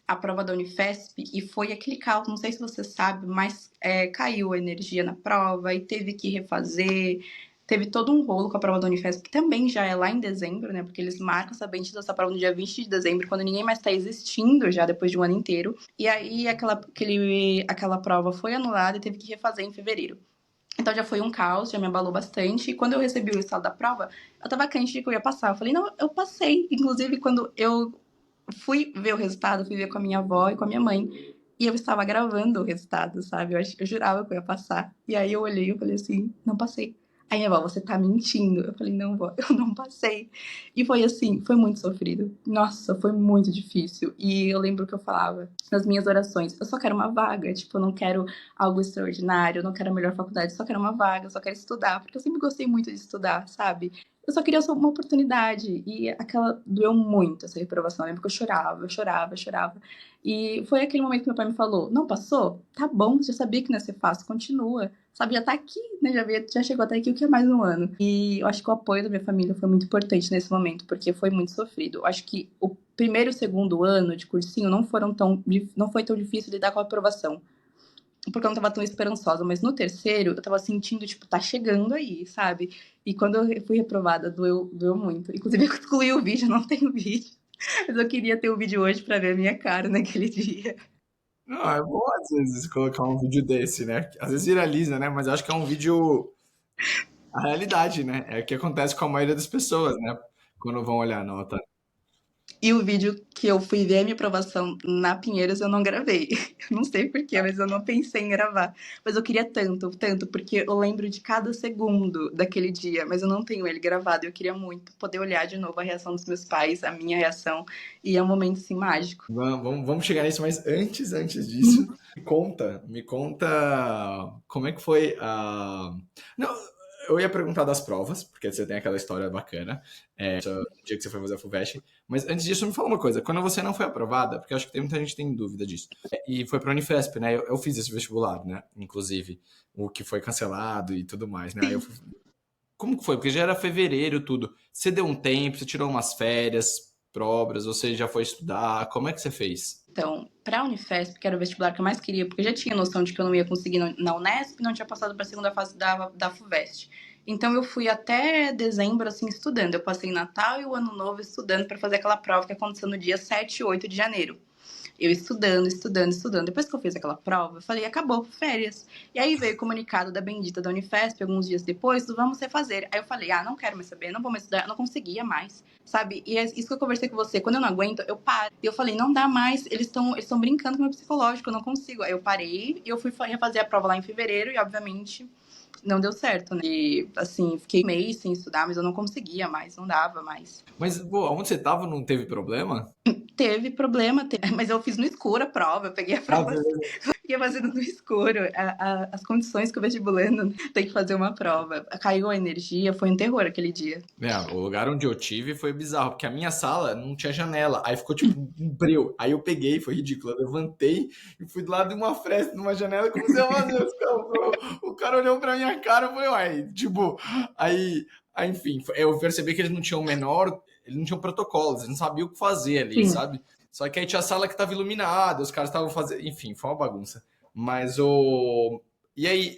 a prova da Unifesp, e foi aquele cálculo, não sei se você sabe, mas caiu a energia na prova e teve que refazer. Teve todo um rolo com a prova da Unifesp, que também já é lá em dezembro, né? Porque eles marcam essa prova no dia 20 de dezembro, quando ninguém mais tá existindo já depois de um ano inteiro. E aí aquela prova foi anulada e teve que refazer em fevereiro. Então já foi um caos, já me abalou bastante. E quando eu recebi o resultado da prova, eu tava crente de que eu ia passar. Eu falei, não, eu passei. Inclusive, quando eu fui ver o resultado, fui ver com a minha avó e com a minha mãe. E eu estava gravando o resultado, sabe? Eu jurava que eu ia passar. E aí eu olhei e falei assim, não passei. Aí minha avó, você tá mentindo. Eu falei, não, vó, eu não passei. E foi assim, foi muito sofrido. Nossa, foi muito difícil. E eu lembro que eu falava nas minhas orações, eu só quero uma vaga. Tipo, eu não quero algo extraordinário, eu não quero a melhor faculdade, eu só quero uma vaga, eu só quero estudar. Porque eu sempre gostei muito de estudar, sabe? Eu só queria só uma oportunidade. E aquela doeu muito, essa reprovação. Eu lembro que eu chorava, eu chorava, eu chorava. E foi aquele momento que meu pai me falou: não passou? Tá bom, você já sabia que não ia ser fácil, continua. Sabe, já tá aqui, né? Já chegou até aqui, o que é mais um ano. E eu acho que o apoio da minha família foi muito importante nesse momento, porque foi muito sofrido. Eu acho que o primeiro e o segundo ano de cursinho não foi tão difícil lidar com a aprovação. porque eu não tava tão esperançosa, mas no terceiro eu tava sentindo, tipo, tá chegando aí, sabe? E quando eu fui reprovada, doeu muito. Inclusive, eu excluí o vídeo, não tenho vídeo. Mas eu queria ter o vídeo hoje pra ver a minha cara naquele dia. Não, é bom às vezes colocar um vídeo desse, né? Às vezes viraliza, né? Mas eu acho que é um vídeo a realidade, né? É o que acontece com a maioria das pessoas, né? Quando vão olhar a nota. E o vídeo que eu fui ver a minha aprovação na Pinheiros eu não gravei. Não sei porquê, mas eu não pensei em gravar. Mas eu queria tanto, tanto, porque eu lembro de cada segundo daquele dia, mas eu não tenho ele gravado. Eu queria muito poder olhar de novo a reação dos meus pais, a minha reação, e é um momento assim mágico. Vamos chegar nisso, mas antes disso, me conta como é que foi a. Não, eu ia perguntar das provas, porque você tem aquela história bacana, no dia que você foi fazer a FUVEST, mas antes disso, me fala uma coisa, quando você não foi aprovada, porque eu acho que tem muita gente que tem dúvida disso, e foi para a Unifesp, né? Eu fiz esse vestibular, né? Inclusive, o que foi cancelado e tudo mais, né? Como que foi? Porque já era fevereiro, tudo. Você deu um tempo, você tirou umas férias, provas, você já foi estudar, como é que você fez? Então, para a Unifesp, que era o vestibular que eu mais queria, porque eu já tinha noção de que eu não ia conseguir na Unesp, não tinha passado para a segunda fase da FUVEST. Então, eu fui até dezembro, assim, estudando. Eu passei Natal e o Ano Novo estudando para fazer aquela prova que aconteceu no dia 7 e 8 de janeiro. Eu estudando, estudando, estudando. Depois que eu fiz aquela prova, eu falei, acabou, férias. E aí veio o comunicado da bendita da Unifesp, alguns dias depois, do vamos refazer. Aí eu falei, não quero mais saber, não vou mais estudar, eu não conseguia mais, sabe? E é isso que eu conversei com você, quando eu não aguento, eu paro. E eu falei, não dá mais, eles estão brincando com o meu psicológico, eu não consigo. Aí eu parei e eu fui refazer a prova lá em fevereiro e, obviamente, não deu certo, né? E, assim, fiquei mês sem estudar, mas eu não conseguia mais, não dava mais. Mas, pô, onde você tava não teve problema? Teve problema, mas eu fiz no escuro a prova, eu peguei a Ah, prova, beleza. fiquei fazendo no escuro. As condições que o vestibulando tem que fazer uma prova. Caiu a energia, foi um terror aquele dia. O lugar onde eu tive foi bizarro, porque a minha sala não tinha janela, aí ficou tipo um breu. Aí eu peguei, foi ridículo, eu levantei e fui do lado de uma fresta, numa janela, como se eu fazer. O cara olhou pra minha cara e falei, uai, tipo, enfim, eu percebi que eles não tinham o menor, eles não tinham protocolos, eles não sabiam o que fazer ali, Sim. sabe? Só que aí tinha a sala que tava iluminada, os caras estavam fazendo, enfim, foi uma bagunça. Mas o. E aí,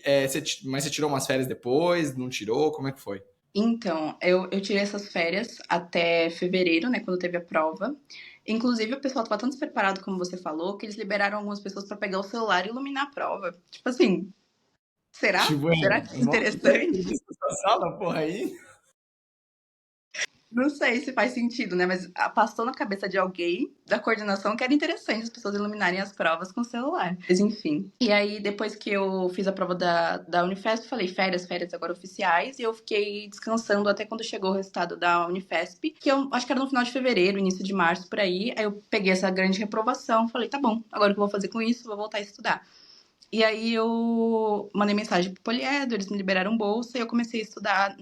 mas você tirou umas férias depois? Não tirou? Como é que foi? Então, eu tirei essas férias até fevereiro, né, quando teve a prova. Inclusive, o pessoal estava tão despreparado, como você falou, que eles liberaram algumas pessoas para pegar o celular e iluminar a prova. Tipo assim, será? Tipo, Será que é nossa, tem interessante? serviço nessa sala, porra, aí. Não sei se faz sentido, né? Mas passou na cabeça de alguém da coordenação que era interessante as pessoas iluminarem as provas com o celular. Mas enfim. E aí, depois que eu fiz a prova da Unifesp, falei férias, férias agora oficiais, e eu fiquei descansando até quando chegou o resultado da Unifesp, que eu acho que era no final de fevereiro, início de março, por aí. Aí eu peguei essa grande reprovação, falei, tá bom, agora o que eu vou fazer com isso? Vou voltar a estudar. E aí eu mandei mensagem pro Poliedro, eles me liberaram bolsa e eu comecei a estudar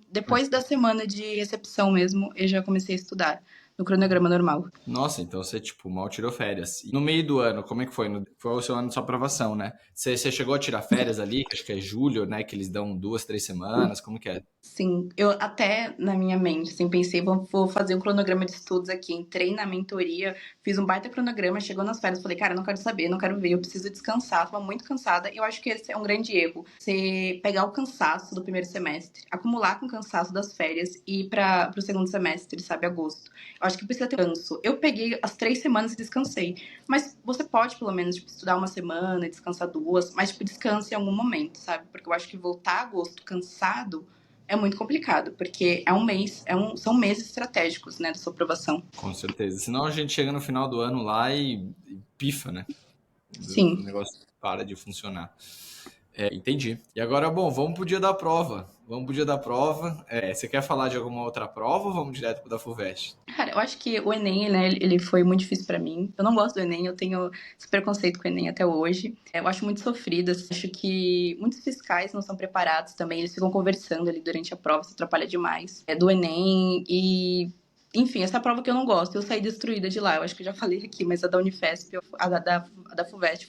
depois da semana de recepção mesmo, eu já comecei a estudar no cronograma normal. Nossa, então você, tipo, mal tirou férias. E no meio do ano, como é que foi? Foi o seu ano de sua aprovação, né? Você chegou a tirar férias ali, que acho que é julho, né? Que eles dão 2, 3 semanas, como que é? Sim, eu até na minha mente, assim, pensei, vou fazer um cronograma de estudos aqui, entrei na mentoria, fiz um baita cronograma, chegou nas férias, falei, cara, não quero saber, não quero ver, eu preciso descansar, tava muito cansada, e eu acho que esse é um grande erro, você pegar o cansaço do primeiro semestre, acumular com o cansaço das férias e ir para o segundo semestre, sabe, agosto. Eu acho que precisa ter canso. Eu peguei as 3 semanas e descansei, mas você pode, pelo menos, tipo, estudar uma semana, descansar duas, mas, tipo, descanse em algum momento, sabe, porque eu acho que voltar a agosto cansado é muito complicado, porque é um mês, são meses estratégicos, né, da sua aprovação. Com certeza. Senão a gente chega no final do ano lá e pifa, né? O Sim. negócio para de funcionar. Entendi. E agora, bom, vamos pro dia da prova. Vamos pro dia da prova. Você quer falar de alguma outra prova ou vamos direto pro da FUVEST? Cara, eu acho que o Enem, né, ele foi muito difícil pra mim. Eu não gosto do Enem, eu tenho esse preconceito com o Enem até hoje. Eu acho muito sofrido, assim, acho que muitos fiscais não são preparados também, eles ficam conversando ali durante a prova, isso atrapalha demais. É do Enem e enfim, essa prova que eu não gosto, eu saí destruída de lá. Eu acho que eu já falei aqui, mas a da Unifesp, a da FUVEST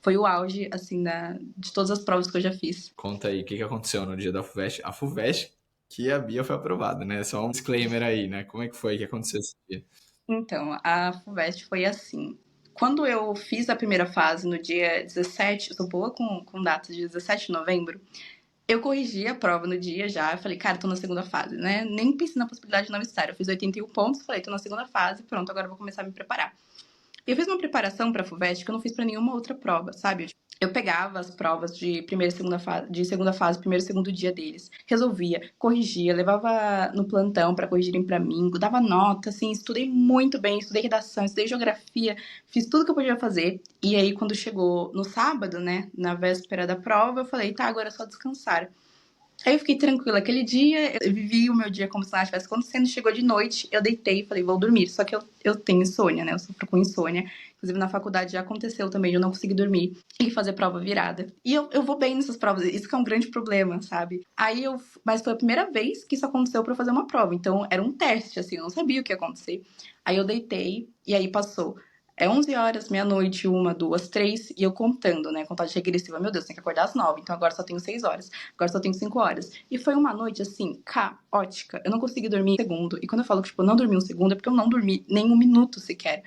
foi o auge, assim, de todas as provas que eu já fiz. Conta aí, o que que aconteceu no dia da FUVEST? A FUVEST, que a Bia foi aprovada, né? Só um disclaimer aí, né? Como é que foi que aconteceu esse dia? Então, a FUVEST foi assim. quando eu fiz a primeira fase no dia 17, eu sou boa com datas de 17 de novembro, eu corrigi a prova no dia já. Eu falei, cara, tô na segunda fase, né? Nem pensei na possibilidade de não estar. Eu fiz 81 pontos, falei, tô na segunda fase, pronto, agora eu vou começar a me preparar. Eu fiz uma preparação pra FUVEST que eu não fiz pra nenhuma outra prova, sabe? Eu pegava as provas de primeira e segunda fase, primeiro e segundo dia deles, resolvia, corrigia, levava no plantão pra corrigirem pra mim, dava nota, assim, estudei muito bem, estudei redação, estudei geografia, fiz tudo que eu podia fazer. E aí, quando chegou no sábado, né, na véspera da prova, eu falei, tá, agora é só descansar. Aí eu fiquei tranquila aquele dia, eu vivi o meu dia como se nada estivesse acontecendo. Chegou de noite, eu deitei e falei, vou dormir. Só que eu tenho insônia, né? Eu sofro com insônia. Inclusive na faculdade já aconteceu também de eu não conseguir dormir e fazer prova virada. E eu vou bem nessas provas, isso que é um grande problema, sabe? Mas foi a primeira vez que isso aconteceu pra eu fazer uma prova. Então era um teste, assim, eu não sabia o que ia acontecer. Aí eu deitei e aí passou. É 11 horas, meia-noite, uma, duas, três, e eu contando, né? Contagem regressiva. Meu Deus, tem que acordar às 9, então agora só tenho 6 horas. Agora só tenho 5 horas. E foi uma noite, assim, caótica. Eu não consegui dormir um segundo. E quando eu falo que, tipo, eu não dormi um segundo, é porque eu não dormi nem um minuto sequer.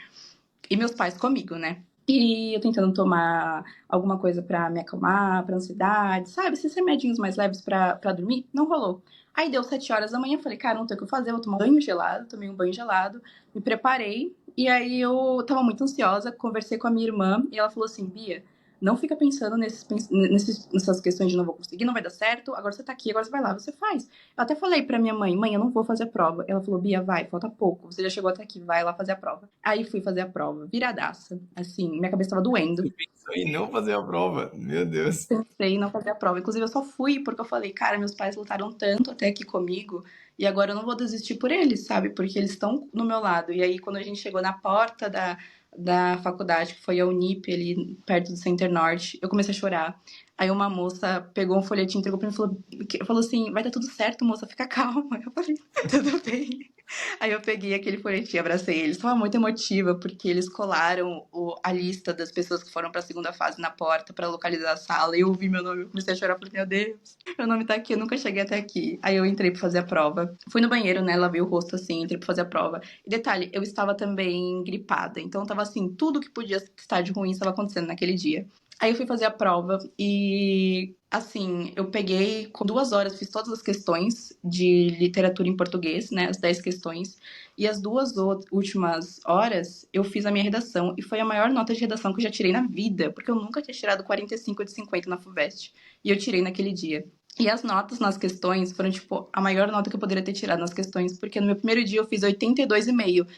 E meus pais comigo, né? E eu tentando tomar alguma coisa pra me acalmar, pra ansiedade, sabe? Esses remedinhos mais leves pra dormir, não rolou. Aí deu 7 horas da manhã, eu falei, cara, não tem o que eu fazer, vou tomar um banho gelado, tomei um banho gelado, me preparei, e aí eu tava muito ansiosa, conversei com a minha irmã, e ela falou assim, Bia, não fica pensando nessas questões de não vou conseguir, não vai dar certo, agora você tá aqui, agora você vai lá, você faz. Eu até falei pra minha mãe, mãe, eu não vou fazer a prova. Ela falou, Bia, vai, falta pouco, você já chegou até aqui, vai lá fazer a prova. Aí fui fazer a prova, viradaça, assim, minha cabeça tava doendo. Você pensou em não fazer a prova? Meu Deus. Pensei em não fazer a prova. Inclusive, eu só fui porque eu falei, cara, meus pais lutaram tanto até aqui comigo e agora eu não vou desistir por eles, sabe? Porque eles estão no meu lado. E aí, quando a gente chegou na porta da faculdade, que foi a Unip, ali perto do Center Norte, eu comecei a chorar. Aí uma moça pegou um folhetim, entregou pra mim e falou assim, vai dar tudo certo, moça, fica calma. Eu falei, tudo bem. Aí eu peguei aquele folhetim, abracei eles. Tava muito emotiva, porque eles colaram a lista das pessoas que foram pra segunda fase na porta pra localizar a sala. E eu ouvi meu nome, eu comecei a chorar, falei, meu Deus, meu nome tá aqui, eu nunca cheguei até aqui. Aí eu entrei pra fazer a prova. Fui no banheiro, né, lavei o rosto assim, entrei pra fazer a prova. E detalhe, eu estava também gripada, então tava assim, tudo que podia estar de ruim estava acontecendo naquele dia. Aí eu fui fazer a prova e, assim, eu peguei, com 2 horas, fiz todas as questões de literatura em português, né, as 10 questões, e as 2 últimas horas eu fiz a minha redação, e foi a maior nota de redação que eu já tirei na vida, porque eu nunca tinha tirado 45 de 50 na FUVEST, e eu tirei naquele dia. E as notas nas questões foram, tipo, a maior nota que eu poderia ter tirado nas questões, porque no meu primeiro dia eu fiz 82,5.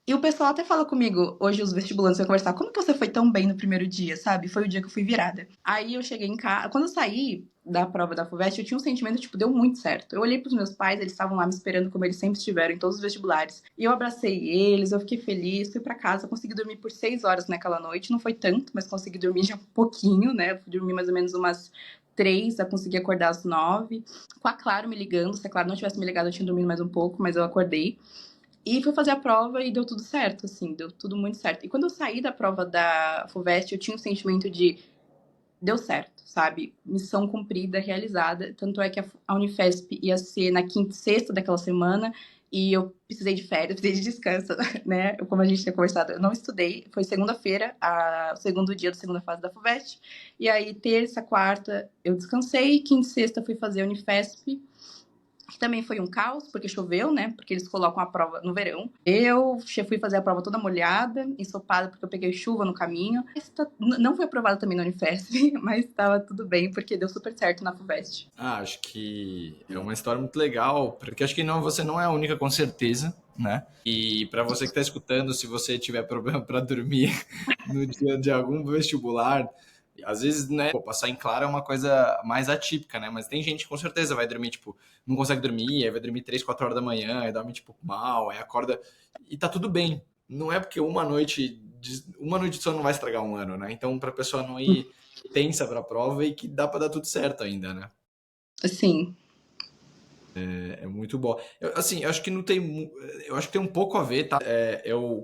E o pessoal até fala comigo, hoje os vestibulantes vão conversar, como que você foi tão bem no primeiro dia, sabe? Foi o dia que eu fui virada. Aí eu cheguei em casa, quando eu saí da prova da FUVEST, eu tinha um sentimento, tipo, deu muito certo. Eu olhei pros meus pais, eles estavam lá me esperando como eles sempre estiveram em todos os vestibulares. E eu abracei eles, eu fiquei feliz, fui pra casa, consegui dormir por 6 horas naquela noite. Não foi tanto, mas consegui dormir já um pouquinho, né? Eu fui dormir mais ou menos umas 3, a conseguir acordar às 9. Com a Claro me ligando, se a Claro não tivesse me ligado, eu tinha dormido mais um pouco, mas eu acordei. E fui fazer a prova e deu tudo certo, assim, deu tudo muito certo. E quando eu saí da prova da FUVEST, eu tinha um sentimento de deu certo, sabe? Missão cumprida, realizada. Tanto é que a Unifesp ia ser na quinta e sexta daquela semana e eu precisei de férias, precisei de descanso, né? Como a gente tinha conversado, eu não estudei. Foi segunda-feira, o segundo dia da segunda fase da FUVEST. E aí, terça, quarta, eu descansei. Quinta e sexta, fui fazer a Unifesp, que também foi um caos, porque choveu, né? Porque eles colocam a prova no verão. Eu fui fazer a prova toda molhada, ensopada, porque eu peguei chuva no caminho. Não fui aprovada também na Unifesp, mas estava tudo bem, porque deu super certo na FUVEST. Acho que é uma história muito legal, porque acho que não, você não é a única com certeza, né? E para você que está escutando, se você tiver problema para dormir no dia de algum vestibular, às vezes, né, pô, passar em claro é uma coisa mais atípica, né? Mas tem gente que com certeza vai dormir, tipo, não consegue dormir, aí vai dormir 3, 4 horas da manhã, aí dorme, tipo, mal, aí acorda e tá tudo bem. Não é porque uma noite de sono não vai estragar um ano, né? Então, pra pessoa não ir tensa pra prova e que dá pra dar tudo certo ainda, né? Sim. É muito bom. Assim, eu acho que não tem. Eu acho que tem um pouco a ver, tá?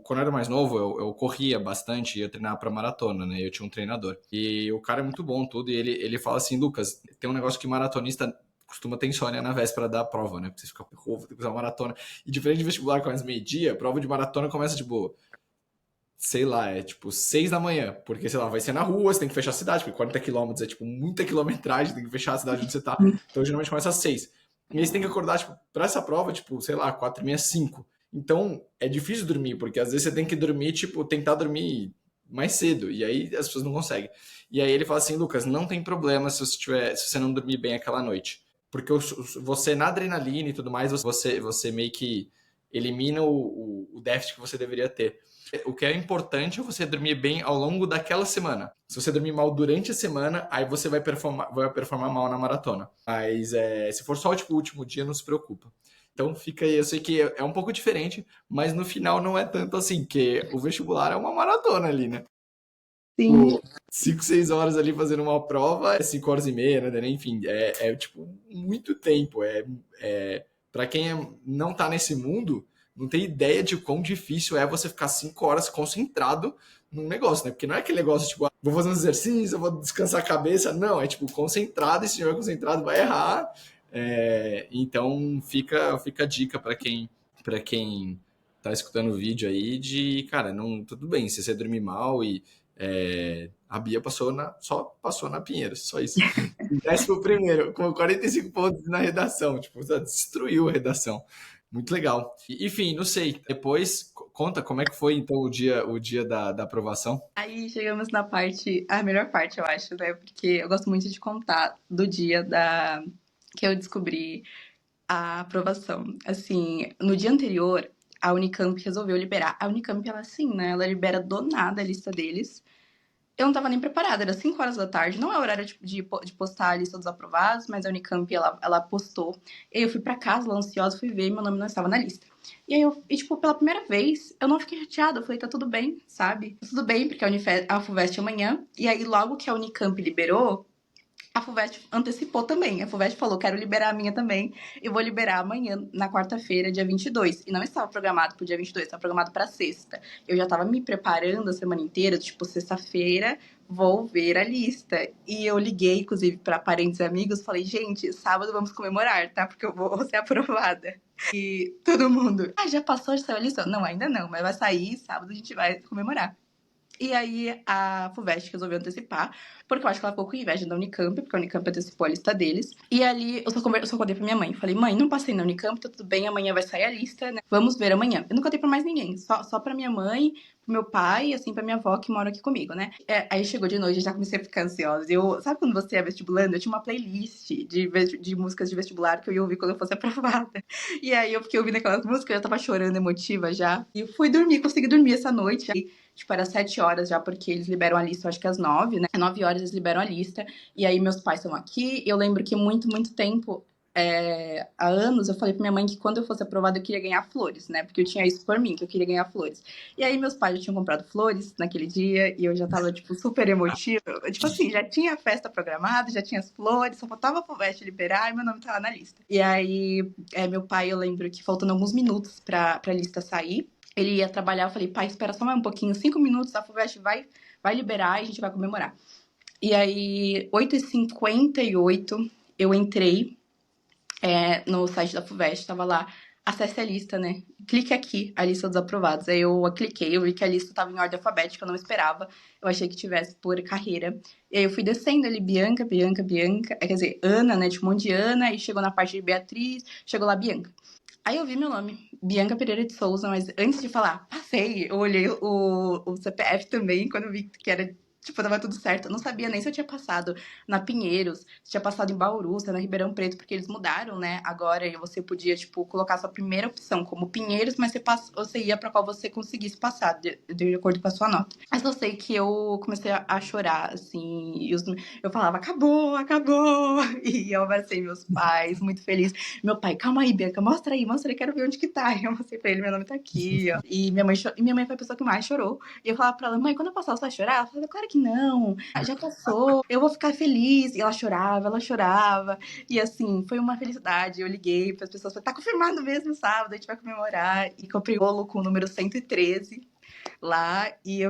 Quando eu era mais novo, eu corria bastante, ia treinar pra maratona, né? Eu tinha um treinador. E o cara é muito bom, tudo. E ele fala assim: Lucas, tem um negócio que maratonista costuma ter insônia na véspera da prova, né? Porque você fica, pô, vou ter que usar maratona. E diferente de vestibular, começa meio-dia, prova de maratona começa, tipo, sei lá, é tipo 6 da manhã, porque, sei lá, vai ser na rua, você tem que fechar a cidade, porque 40 quilômetros é, tipo, muita quilometragem, tem que fechar a cidade onde você tá. Então, geralmente começa às 6. E aí você tem que acordar, tipo, pra essa prova, tipo, sei lá, 4h30, 5. Então, é difícil dormir, porque às vezes você tem que dormir, tipo, tentar dormir mais cedo, e aí as pessoas não conseguem. E aí ele fala assim, Lucas, não tem problema se você não dormir bem aquela noite. Porque você, na adrenalina e tudo mais, você meio que elimina o déficit que você deveria ter. O que é importante é você dormir bem ao longo daquela semana. Se você dormir mal durante a semana, aí você vai performar mal na maratona. Mas se for só tipo, o último dia, não se preocupa. Então fica aí, eu sei que é um pouco diferente, mas no final não é tanto assim, que o vestibular é uma maratona ali, né? Sim. Tipo, 5, 6 horas ali fazendo uma prova, é 5 horas e meia, né? Enfim, tipo muito tempo. Para quem não tá nesse mundo, não tem ideia de quão difícil é você ficar 5 horas concentrado num negócio, né? Porque não é aquele negócio tipo, vou fazer um exercício, vou descansar a cabeça. Não, é tipo concentrado, e se estiver concentrado vai errar. Então fica a dica para quem tá escutando o vídeo aí de, cara, não, tudo bem, se você dormir mal a Bia só passou na Pinheiros, só isso. E 11º, com 45 pontos na redação, tipo, destruiu a redação. Muito legal. Enfim, não sei, depois conta como é que foi então o dia da aprovação. Aí chegamos na parte, a melhor parte, eu acho, né? Porque eu gosto muito de contar do dia que eu descobri a aprovação. Assim, no dia anterior, a Unicamp resolveu liberar. A Unicamp, ela assim, né? Ela libera do nada a lista deles. Eu não tava nem preparada, era 5 horas da tarde, não é horário de postar a lista dos aprovados, mas a Unicamp, ela postou. E aí eu fui pra casa, lá ansiosa, fui ver e meu nome não estava na lista. E aí tipo, pela primeira vez, eu não fiquei chateada, eu falei, tá tudo bem, sabe? Tudo bem, porque a FUVEST é amanhã. E aí, logo que a Unicamp liberou, a FUVEST antecipou também. A FUVEST falou, quero liberar a minha também. Eu vou liberar amanhã, na quarta-feira, dia 22. E não estava programado pro dia 22, estava programado pra sexta. Eu já estava me preparando a semana inteira, tipo, sexta-feira, vou ver a lista. E eu liguei, inclusive, para parentes e amigos, falei, gente, sábado vamos comemorar, tá? Porque eu vou ser aprovada. E todo mundo, já passou, já saiu a lista? Não, ainda não, mas vai sair, sábado a gente vai comemorar. E aí a FUVEST resolveu antecipar, porque eu acho que ela ficou com inveja da Unicamp, porque a Unicamp antecipou a lista deles. E ali eu só contei pra minha mãe. Falei, mãe, não passei na Unicamp, tá tudo bem, amanhã vai sair a lista, né? Vamos ver amanhã. Eu não contei pra mais ninguém, só pra minha mãe, pro meu pai e assim pra minha avó que mora aqui comigo, né? Aí chegou de noite, eu já comecei a ficar ansiosa. Sabe quando você é vestibulando? Eu tinha uma playlist de músicas de vestibular que eu ia ouvir quando eu fosse aprovada. E aí eu fiquei ouvindo aquelas músicas, eu já tava chorando, emotiva já. E fui dormir, consegui dormir essa noite. Tipo, era 7 horas já, porque eles liberam a lista, eu acho que às 9, né? 9 horas eles liberam a lista. E aí meus pais estão aqui. Eu lembro que muito tempo, há anos, eu falei pra minha mãe que quando eu fosse aprovada eu queria ganhar flores, né? Porque eu tinha isso por mim, que eu queria ganhar flores. E aí meus pais já tinham comprado flores naquele dia e eu já tava, tipo, super emotiva. Tipo assim, já tinha a festa programada, já tinha as flores, só faltava a FUVEST liberar e meu nome tava na lista. E aí, meu pai, eu lembro que faltando alguns minutos pra lista sair, ele ia trabalhar, eu falei, pai, espera só mais um pouquinho, 5 minutos, a FUVEST vai liberar e a gente vai comemorar. E aí, 8h58, eu entrei no site da FUVEST, tava lá, acesse a lista, né? Clique aqui, a lista dos aprovados. Aí eu cliquei, eu vi que a lista tava em ordem alfabética, eu não esperava. Eu achei que tivesse por carreira. E aí eu fui descendo ali, Bianca, quer dizer, Ana, né? Tipo, um monte de Ana, e chegou na parte de Beatriz, chegou lá, Bianca. Aí eu vi meu nome, Bianca Pereira de Souza, mas antes de falar, passei, eu olhei o CPF também, quando eu vi que era, tipo, tava tudo certo. Eu não sabia nem se eu tinha passado na Pinheiros, se tinha passado em Bauru, se era na Ribeirão Preto, porque eles mudaram, né? Agora você podia, tipo, colocar sua primeira opção como Pinheiros, mas você ia pra qual você conseguisse passar, de acordo com a sua nota. Mas eu sei que eu comecei a chorar, assim, e eu falava, acabou, acabou! E eu abracei meus pais, muito feliz. Meu pai, calma aí, Bianca, mostra aí, quero ver onde que tá. Eu mostrei pra ele, meu nome tá aqui, ó. E minha mãe foi a pessoa que mais chorou. E eu falava pra ela, mãe, quando eu passar, você vai chorar? Ela falava, claro que não, já passou, eu vou ficar feliz. E ela chorava. E assim, foi uma felicidade. Eu liguei pras pessoas, falei, tá confirmado mesmo sábado, a gente vai comemorar. E comprei o bolo com o número 113 lá e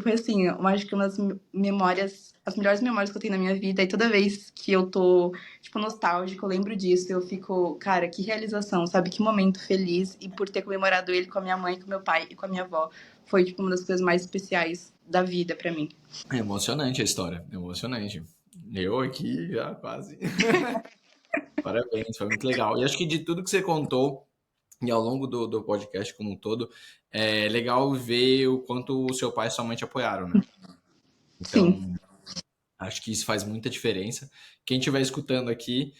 foi assim, eu acho que umas memórias, as melhores memórias que eu tenho na minha vida, e toda vez que eu tô, tipo, nostálgica, eu lembro disso, eu fico, cara, que realização, sabe, que momento feliz, e por ter comemorado ele com a minha mãe, com meu pai e com a minha avó, foi, tipo, uma das coisas mais especiais da vida pra mim. É emocionante a história, emocionante. Eu aqui já quase. Parabéns, foi muito legal. E acho que de tudo que você contou, e ao longo do podcast como um todo, é legal ver o quanto o seu pai e sua mãe te apoiaram, né? Sim. Então, acho que isso faz muita diferença. Quem estiver escutando aqui,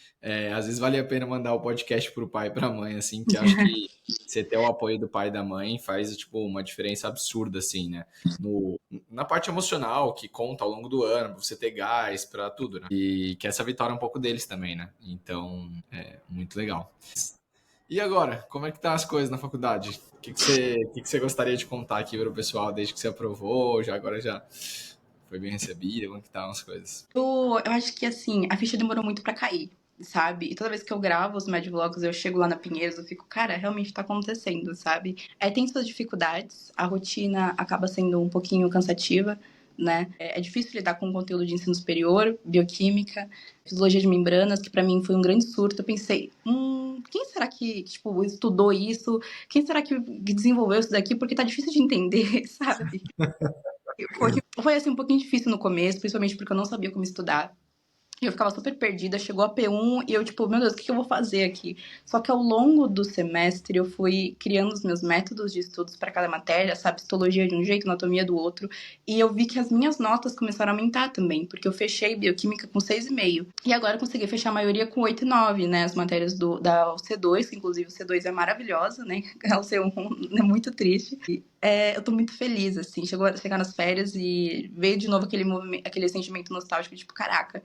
às vezes vale a pena mandar o podcast para o pai e para a mãe, assim, que eu acho que você ter o apoio do pai e da mãe faz, tipo, uma diferença absurda, assim, né? No, na parte emocional, que conta ao longo do ano, pra você ter gás para tudo, né? E que essa vitória é um pouco deles também, né? Então, é muito legal. E agora, como é que tá as coisas na faculdade? O que você gostaria de contar aqui para o pessoal desde que você aprovou? Já agora já foi bem recebida? Como é que tá as coisas? Eu acho que, assim, a ficha demorou muito pra cair, sabe? E toda vez que eu gravo os Mad Vlogs, eu chego lá na Pinheiros, eu fico, cara, realmente tá acontecendo, sabe? Tem suas dificuldades, a rotina acaba sendo um pouquinho cansativa, né? É difícil lidar com o conteúdo de ensino superior, bioquímica, fisiologia de membranas, que pra mim foi um grande surto. Eu pensei, quem será que, tipo, estudou isso? Quem será que desenvolveu isso daqui? Porque tá difícil de entender, sabe? Foi assim, um pouquinho difícil no começo, principalmente porque eu não sabia como estudar. E eu ficava super perdida, chegou a P1 e eu, tipo, meu Deus, o que eu vou fazer aqui? Só que ao longo do semestre eu fui criando os meus métodos de estudos para cada matéria, sabe? Histologia de um jeito, anatomia do outro. E eu vi que as minhas notas começaram a aumentar também, porque eu fechei bioquímica com 6,5. E agora eu consegui fechar a maioria com 8,9, né? As matérias da C2, que inclusive o C2 é maravilhosa, né? O C1 é muito triste. Eu tô muito feliz, assim. Chegou a chegar nas férias e veio de novo aquele sentimento nostálgico, tipo, caraca,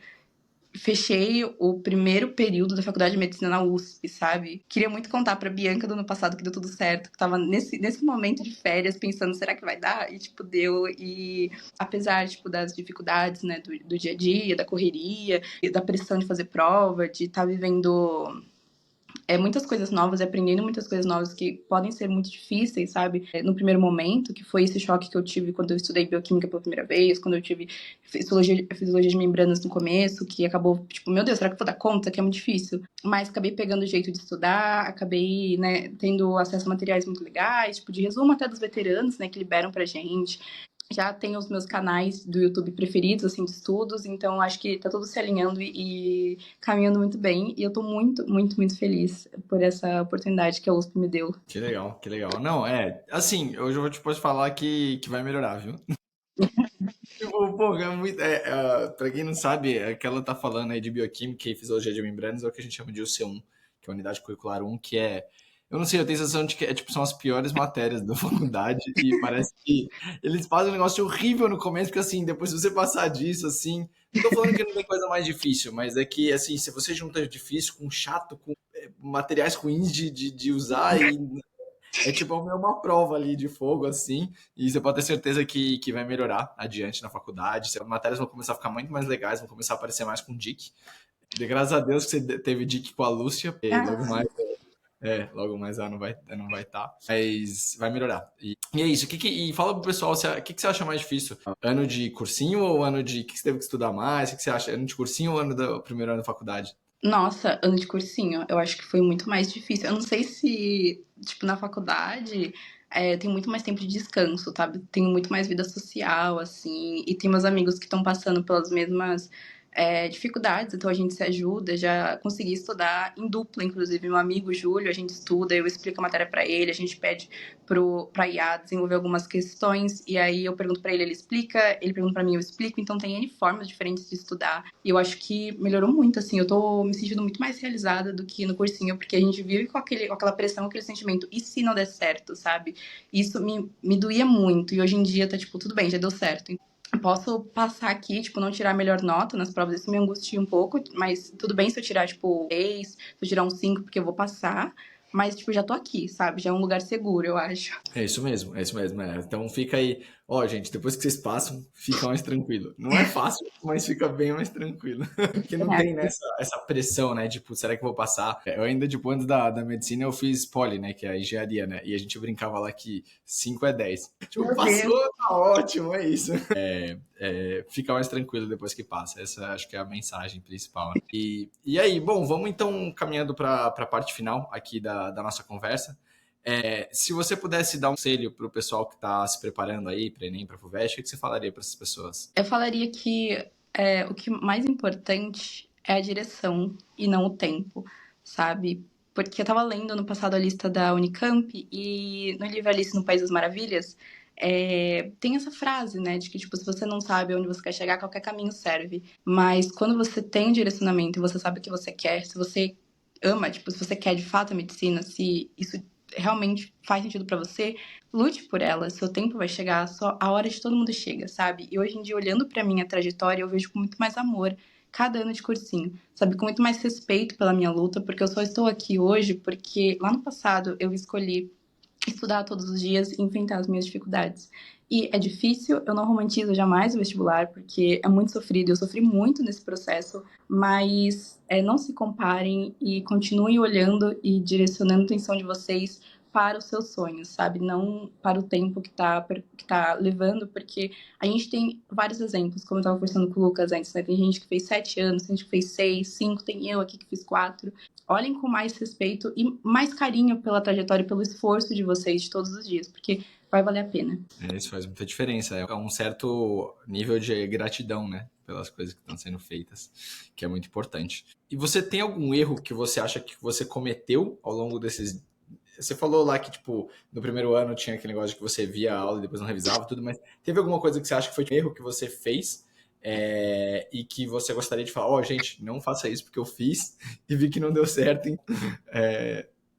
fechei o primeiro período da faculdade de medicina na USP, sabe? Queria muito contar pra Bianca do ano passado que deu tudo certo, que tava nesse momento de férias pensando, será que vai dar? E, tipo, deu. E apesar, tipo, das dificuldades, né, do dia a dia, da correria, e da pressão de fazer prova, de estar vivendo muitas coisas novas e aprendendo muitas coisas novas que podem ser muito difíceis, sabe? No primeiro momento, que foi esse choque que eu tive quando eu estudei bioquímica pela primeira vez, quando eu tive fisiologia de membranas no começo, que acabou, tipo, meu Deus, será que eu vou dar conta? Que é muito difícil. Mas acabei pegando o jeito de estudar, acabei, né, tendo acesso a materiais muito legais, tipo, de resumo até dos veteranos, né, que liberam pra gente. Já tenho os meus canais do YouTube preferidos, assim, de estudos, então acho que tá tudo se alinhando e caminhando muito bem. E eu tô muito, muito, muito feliz por essa oportunidade que a USP me deu. Que legal, que legal. Não, assim, hoje eu vou te posso falar que vai melhorar, viu? Tipo, pô, pra quem não sabe, é que ela tá falando aí de bioquímica e fisiologia de membranas é o que a gente chama de UC1, que é a unidade curricular 1, que eu não sei, eu tenho a sensação de que tipo, são as piores matérias da faculdade e parece que eles fazem um negócio horrível no começo, porque assim, depois se você passar disso, assim, não tô falando que não tem coisa mais difícil, mas é que, assim, se você junta difícil com chato, com materiais ruins de usar e é tipo uma prova ali de fogo, assim, e você pode ter certeza que vai melhorar adiante na faculdade. As matérias vão começar a ficar muito mais legais, vão começar a aparecer mais com Dick. Graças a Deus que você teve Dick com a Lúcia, e Ah, logo mais ela não vai estar, mas vai melhorar. E é isso, e fala pro pessoal, o que você acha mais difícil? Ano de cursinho ou ano de, o que você teve que estudar mais? O que você acha? Ano de cursinho ou ano do primeiro ano da faculdade? nossa, ano de cursinho, eu acho que foi muito mais difícil. Eu não sei se, tipo, na faculdade eu tenho muito mais tempo de descanso, sabe? Tenho muito mais vida social, assim, e tem meus amigos que estão passando pelas mesmas dificuldades, então a gente se ajuda. Já consegui estudar em dupla, inclusive, meu amigo Júlio, a gente estuda, eu explico a matéria pra ele, a gente pede pra IA desenvolver algumas questões, e aí eu pergunto pra ele, ele explica, ele pergunta pra mim, eu explico, então tem N formas diferentes de estudar. E eu acho que melhorou muito, assim, eu tô me sentindo muito mais realizada do que no cursinho, porque a gente vive com aquela pressão, aquele sentimento, e se não der certo, sabe? Isso me doía muito, e hoje em dia tá, tipo, tudo bem, já deu certo. Eu posso passar aqui, tipo, não tirar a melhor nota nas provas, isso me angustia um pouco, mas tudo bem se eu tirar, tipo, 6, se eu tirar um 5, porque eu vou passar, mas, tipo, já tô aqui, sabe? Já é um lugar seguro, eu acho. É isso mesmo, é isso mesmo. Então fica aí, ó, gente, depois que vocês passam, fica mais tranquilo. Não é fácil, mas fica bem mais tranquilo. Porque não tem essa pressão, né? Tipo, será que eu vou passar? Eu ainda, tipo, antes da medicina, eu fiz poli, né? Que é a engenharia, né? E a gente brincava lá que 5 é 10. Tipo, Meu Deus. passou, tá ótimo, é isso. Fica mais tranquilo depois que passa. Essa acho que é a mensagem principal, né? E aí, bom, vamos então caminhando para a parte final aqui da nossa conversa. Se você pudesse dar um conselho para o pessoal que está se preparando aí para Enem, para FUVEST, o que você falaria para essas pessoas? Eu falaria que o que mais importante é a direção e não o tempo, sabe? Porque eu tava lendo no passado a lista da Unicamp e no livro Alice no País das Maravilhas tem essa frase, né, de que tipo, se você não sabe onde você quer chegar, qualquer caminho serve. Mas quando você tem um direcionamento e você sabe o que você quer, se você ama, tipo, se você quer de fato a medicina, se isso realmente faz sentido pra você, lute por ela, seu tempo vai chegar, só a hora de todo mundo chega, sabe? E hoje em dia, olhando pra minha trajetória, eu vejo com muito mais amor cada ano de cursinho, sabe? Com muito mais respeito pela minha luta, porque eu só estou aqui hoje porque lá no passado eu escolhi estudar todos os dias e enfrentar as minhas dificuldades. E é difícil, eu não romantizo jamais o vestibular, porque é muito sofrido, eu sofri muito nesse processo, mas não se comparem e continuem olhando e direcionando a atenção de vocês para os seus sonhos, sabe? Não para o tempo que tá levando, porque a gente tem vários exemplos, como eu estava conversando com o Lucas antes, né? Tem gente que fez 7 anos, tem gente que fez 6, 5, tem eu aqui que fiz 4. Olhem com mais respeito e mais carinho pela trajetória e pelo esforço de vocês de todos os dias, porque vai valer a pena. Isso faz muita diferença. É um certo nível de gratidão, né? Pelas coisas que estão sendo feitas, que é muito importante. E você tem algum erro que você acha que você cometeu ao longo desses... Você falou lá que, tipo, no primeiro ano tinha aquele negócio de que você via a aula e depois não revisava tudo, mas teve alguma coisa que você acha que foi um erro que você fez e que você gostaria de falar, gente, não faça isso porque eu fiz e vi que não deu certo, hein?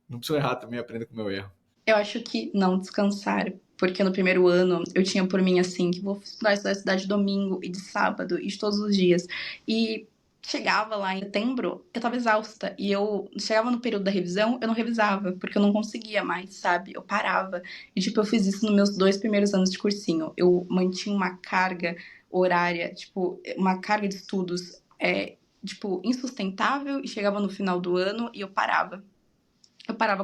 Não preciso errar também, aprenda com o meu erro. Eu acho que não descansar, porque no primeiro ano eu tinha por mim assim, que vou estudar de domingo e de sábado e de todos os dias. E chegava lá em setembro, eu tava exausta. E eu chegava no período da revisão, eu não revisava, porque eu não conseguia mais, sabe? Eu parava. E tipo, eu fiz isso nos meus 2 primeiros anos de cursinho. Eu mantinha uma carga horária, tipo, uma carga de estudos, tipo, insustentável, e chegava no final do ano e eu parava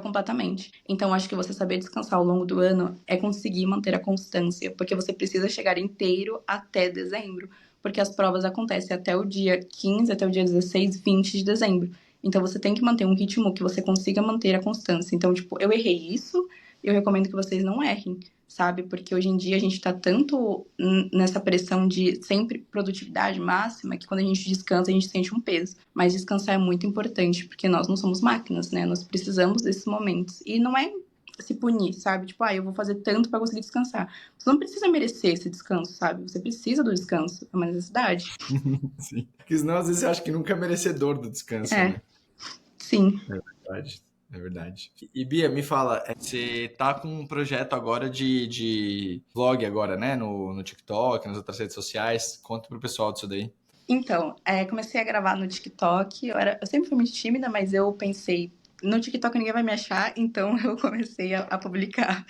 completamente. Então, acho que você saber descansar ao longo do ano é conseguir manter a constância, porque você precisa chegar inteiro até dezembro, porque as provas acontecem até o dia 15, até o dia 16, 20 de dezembro. Então, você tem que manter um ritmo que você consiga manter a constância. Então, tipo, eu errei isso, eu recomendo que vocês não errem, sabe? Porque hoje em dia a gente tá tanto nessa pressão de sempre produtividade máxima que quando a gente descansa a gente sente um peso. Mas descansar é muito importante, porque nós não somos máquinas, né? Nós precisamos desses momentos. E não é se punir, sabe? Tipo, eu vou fazer tanto pra conseguir descansar. Você não precisa merecer esse descanso, sabe? Você precisa do descanso, é uma necessidade. Sim. Porque senão, às vezes, você acha que nunca é merecedor do descanso, É, né? sim. É verdade. É verdade. E Bia, me fala, você tá com um projeto agora de vlog agora, né? No TikTok, nas outras redes sociais. Conta pro pessoal disso daí. Então, comecei a gravar no TikTok. Eu sempre fui muito tímida, mas eu pensei, no TikTok ninguém vai me achar, então eu comecei a publicar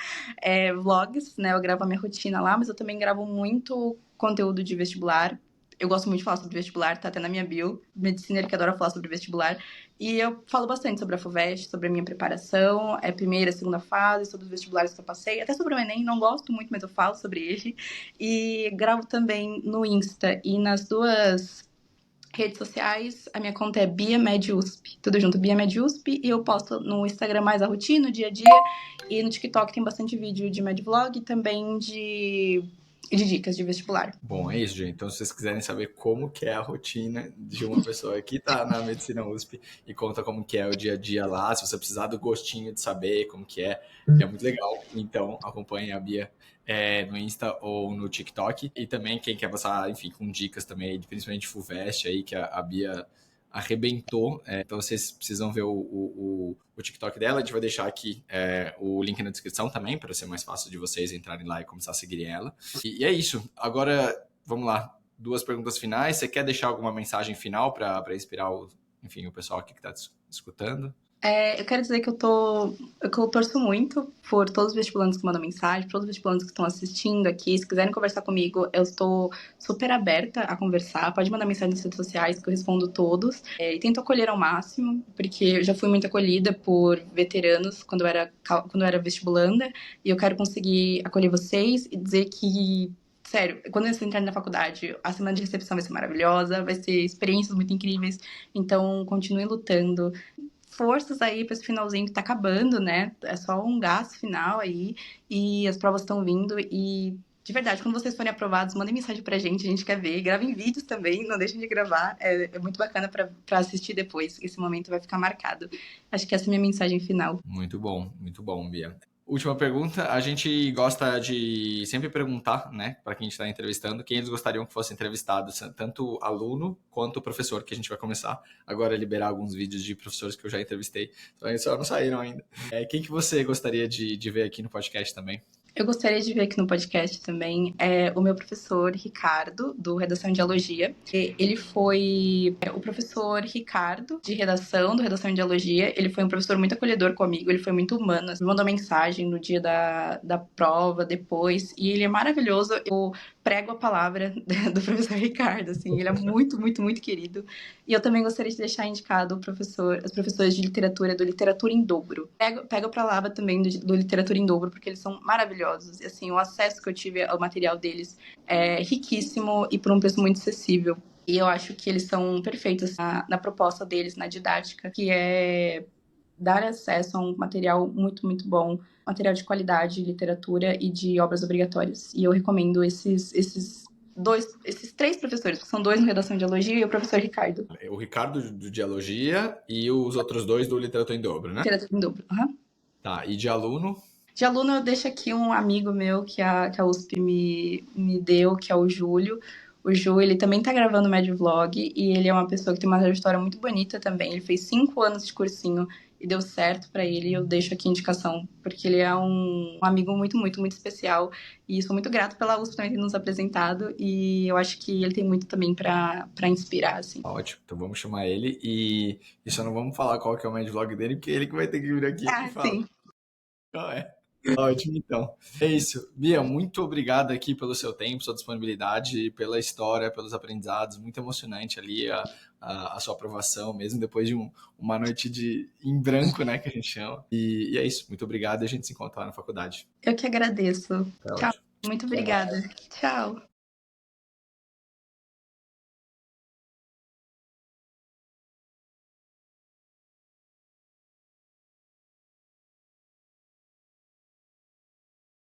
vlogs, né? Eu gravo a minha rotina lá, mas eu também gravo muito conteúdo de vestibular. Eu gosto muito de falar sobre vestibular, tá até na minha bio. Medicina que adora falar sobre vestibular. E eu falo bastante sobre a FUVEST, sobre a minha preparação, primeira, segunda fase, sobre os vestibulares que eu passei, até sobre o Enem, não gosto muito, mas eu falo sobre ele. E gravo também no Insta e nas duas redes sociais. A minha conta é BiaMedUSP, tudo junto, BiaMedUSP, e eu posto no Instagram mais a rotina, o dia a dia, e no TikTok tem bastante vídeo de medvlog e também de dicas de vestibular. Bom, é isso, gente. Então, se vocês quiserem saber como que é a rotina de uma pessoa que está na Medicina USP e conta como que é o dia a dia lá, se você precisar do gostinho de saber como que é muito legal. Então, acompanhe a Bia no Insta ou no TikTok. E também quem quer passar, enfim, com dicas também, principalmente FUVEST aí, que a Bia arrebentou. Então, vocês precisam ver o TikTok dela. A gente vai deixar aqui o link na descrição também, para ser mais fácil de vocês entrarem lá e começar a seguirem ela. E é isso. Agora, vamos lá. 2 perguntas finais. Você quer deixar alguma mensagem final para inspirar o pessoal aqui que está escutando? Eu quero dizer que eu torço muito por todos os vestibulantes que mandam mensagem, por todos os vestibulantes que estão assistindo aqui. Se quiserem conversar comigo, eu estou super aberta a conversar. Pode mandar mensagem nas redes sociais que eu respondo todos. E tento acolher ao máximo, porque eu já fui muito acolhida por veteranos quando eu era vestibulanda. E eu quero conseguir acolher vocês e dizer que sério, quando vocês entrarem na faculdade, a semana de recepção vai ser maravilhosa, vai ser experiências muito incríveis. Então, continue lutando. forças aí para esse finalzinho que tá acabando, né? É só um gasto final aí e as provas estão vindo e de verdade, quando vocês forem aprovados, mandem mensagem pra gente, a gente quer ver. Gravem vídeos também, não deixem de gravar. É muito bacana pra assistir depois. Esse momento vai ficar marcado. Acho que essa é a minha mensagem final. Muito bom, Bia. Última pergunta, a gente gosta de sempre perguntar, né, para quem a gente está entrevistando, quem eles gostariam que fosse entrevistado, tanto aluno quanto professor, que a gente vai começar agora a liberar alguns vídeos de professores que eu já entrevistei, então só não saíram ainda. Quem que você gostaria de ver aqui no podcast também? Eu gostaria de ver aqui no podcast também o meu professor Ricardo, do Redação em Dialogia. Ele foi o professor Ricardo, de redação, do Redação em Dialogia. Ele foi um professor muito acolhedor comigo, ele foi muito humano. Me mandou mensagem no dia da prova, depois, e ele é maravilhoso. Eu prego a palavra do professor Ricardo, assim, ele é muito, muito, muito querido. E eu também gostaria de deixar indicado os professores de literatura, do Literatura em Dobro. Pego a palavra também do Literatura em Dobro, porque eles são maravilhosos. E, assim, o acesso que eu tive ao material deles é riquíssimo e por um preço muito acessível. E eu acho que eles são perfeitos na proposta deles, na didática, que é dar acesso a um material muito, muito bom, material de qualidade, de literatura e de obras obrigatórias. E eu recomendo esses três professores, que são dois no Redação de Dialogia e o professor Ricardo. O Ricardo do Dialogia e os outros dois do Literatura em Dobro, né? Literatura em Dobro. Uhum. Tá, e de aluno? De aluno, eu deixo aqui um amigo meu que a USP me deu, que é o Júlio. O Ju, ele também tá gravando o Medvlog e ele é uma pessoa que tem uma trajetória muito bonita também. Ele fez 5 anos de cursinho e deu certo pra ele. E eu deixo aqui a indicação, porque ele é um amigo muito, muito, muito especial. E sou muito grata pela USP também ter nos apresentado. E eu acho que ele tem muito também pra inspirar, assim. Ótimo, então vamos chamar ele e só não vamos falar qual que é o Medvlog dele, porque ele que vai ter que vir aqui e falar. Sim. Não é? Ótimo, então. É isso. Bia, muito obrigado aqui pelo seu tempo, sua disponibilidade, pela história, pelos aprendizados. Muito emocionante ali a sua aprovação, mesmo depois de uma noite em branco, né, que a gente chama. E é isso. Muito obrigado e a gente se encontra lá na faculdade. Eu que agradeço. É Tchau. ótimo. Muito obrigada. Tchau.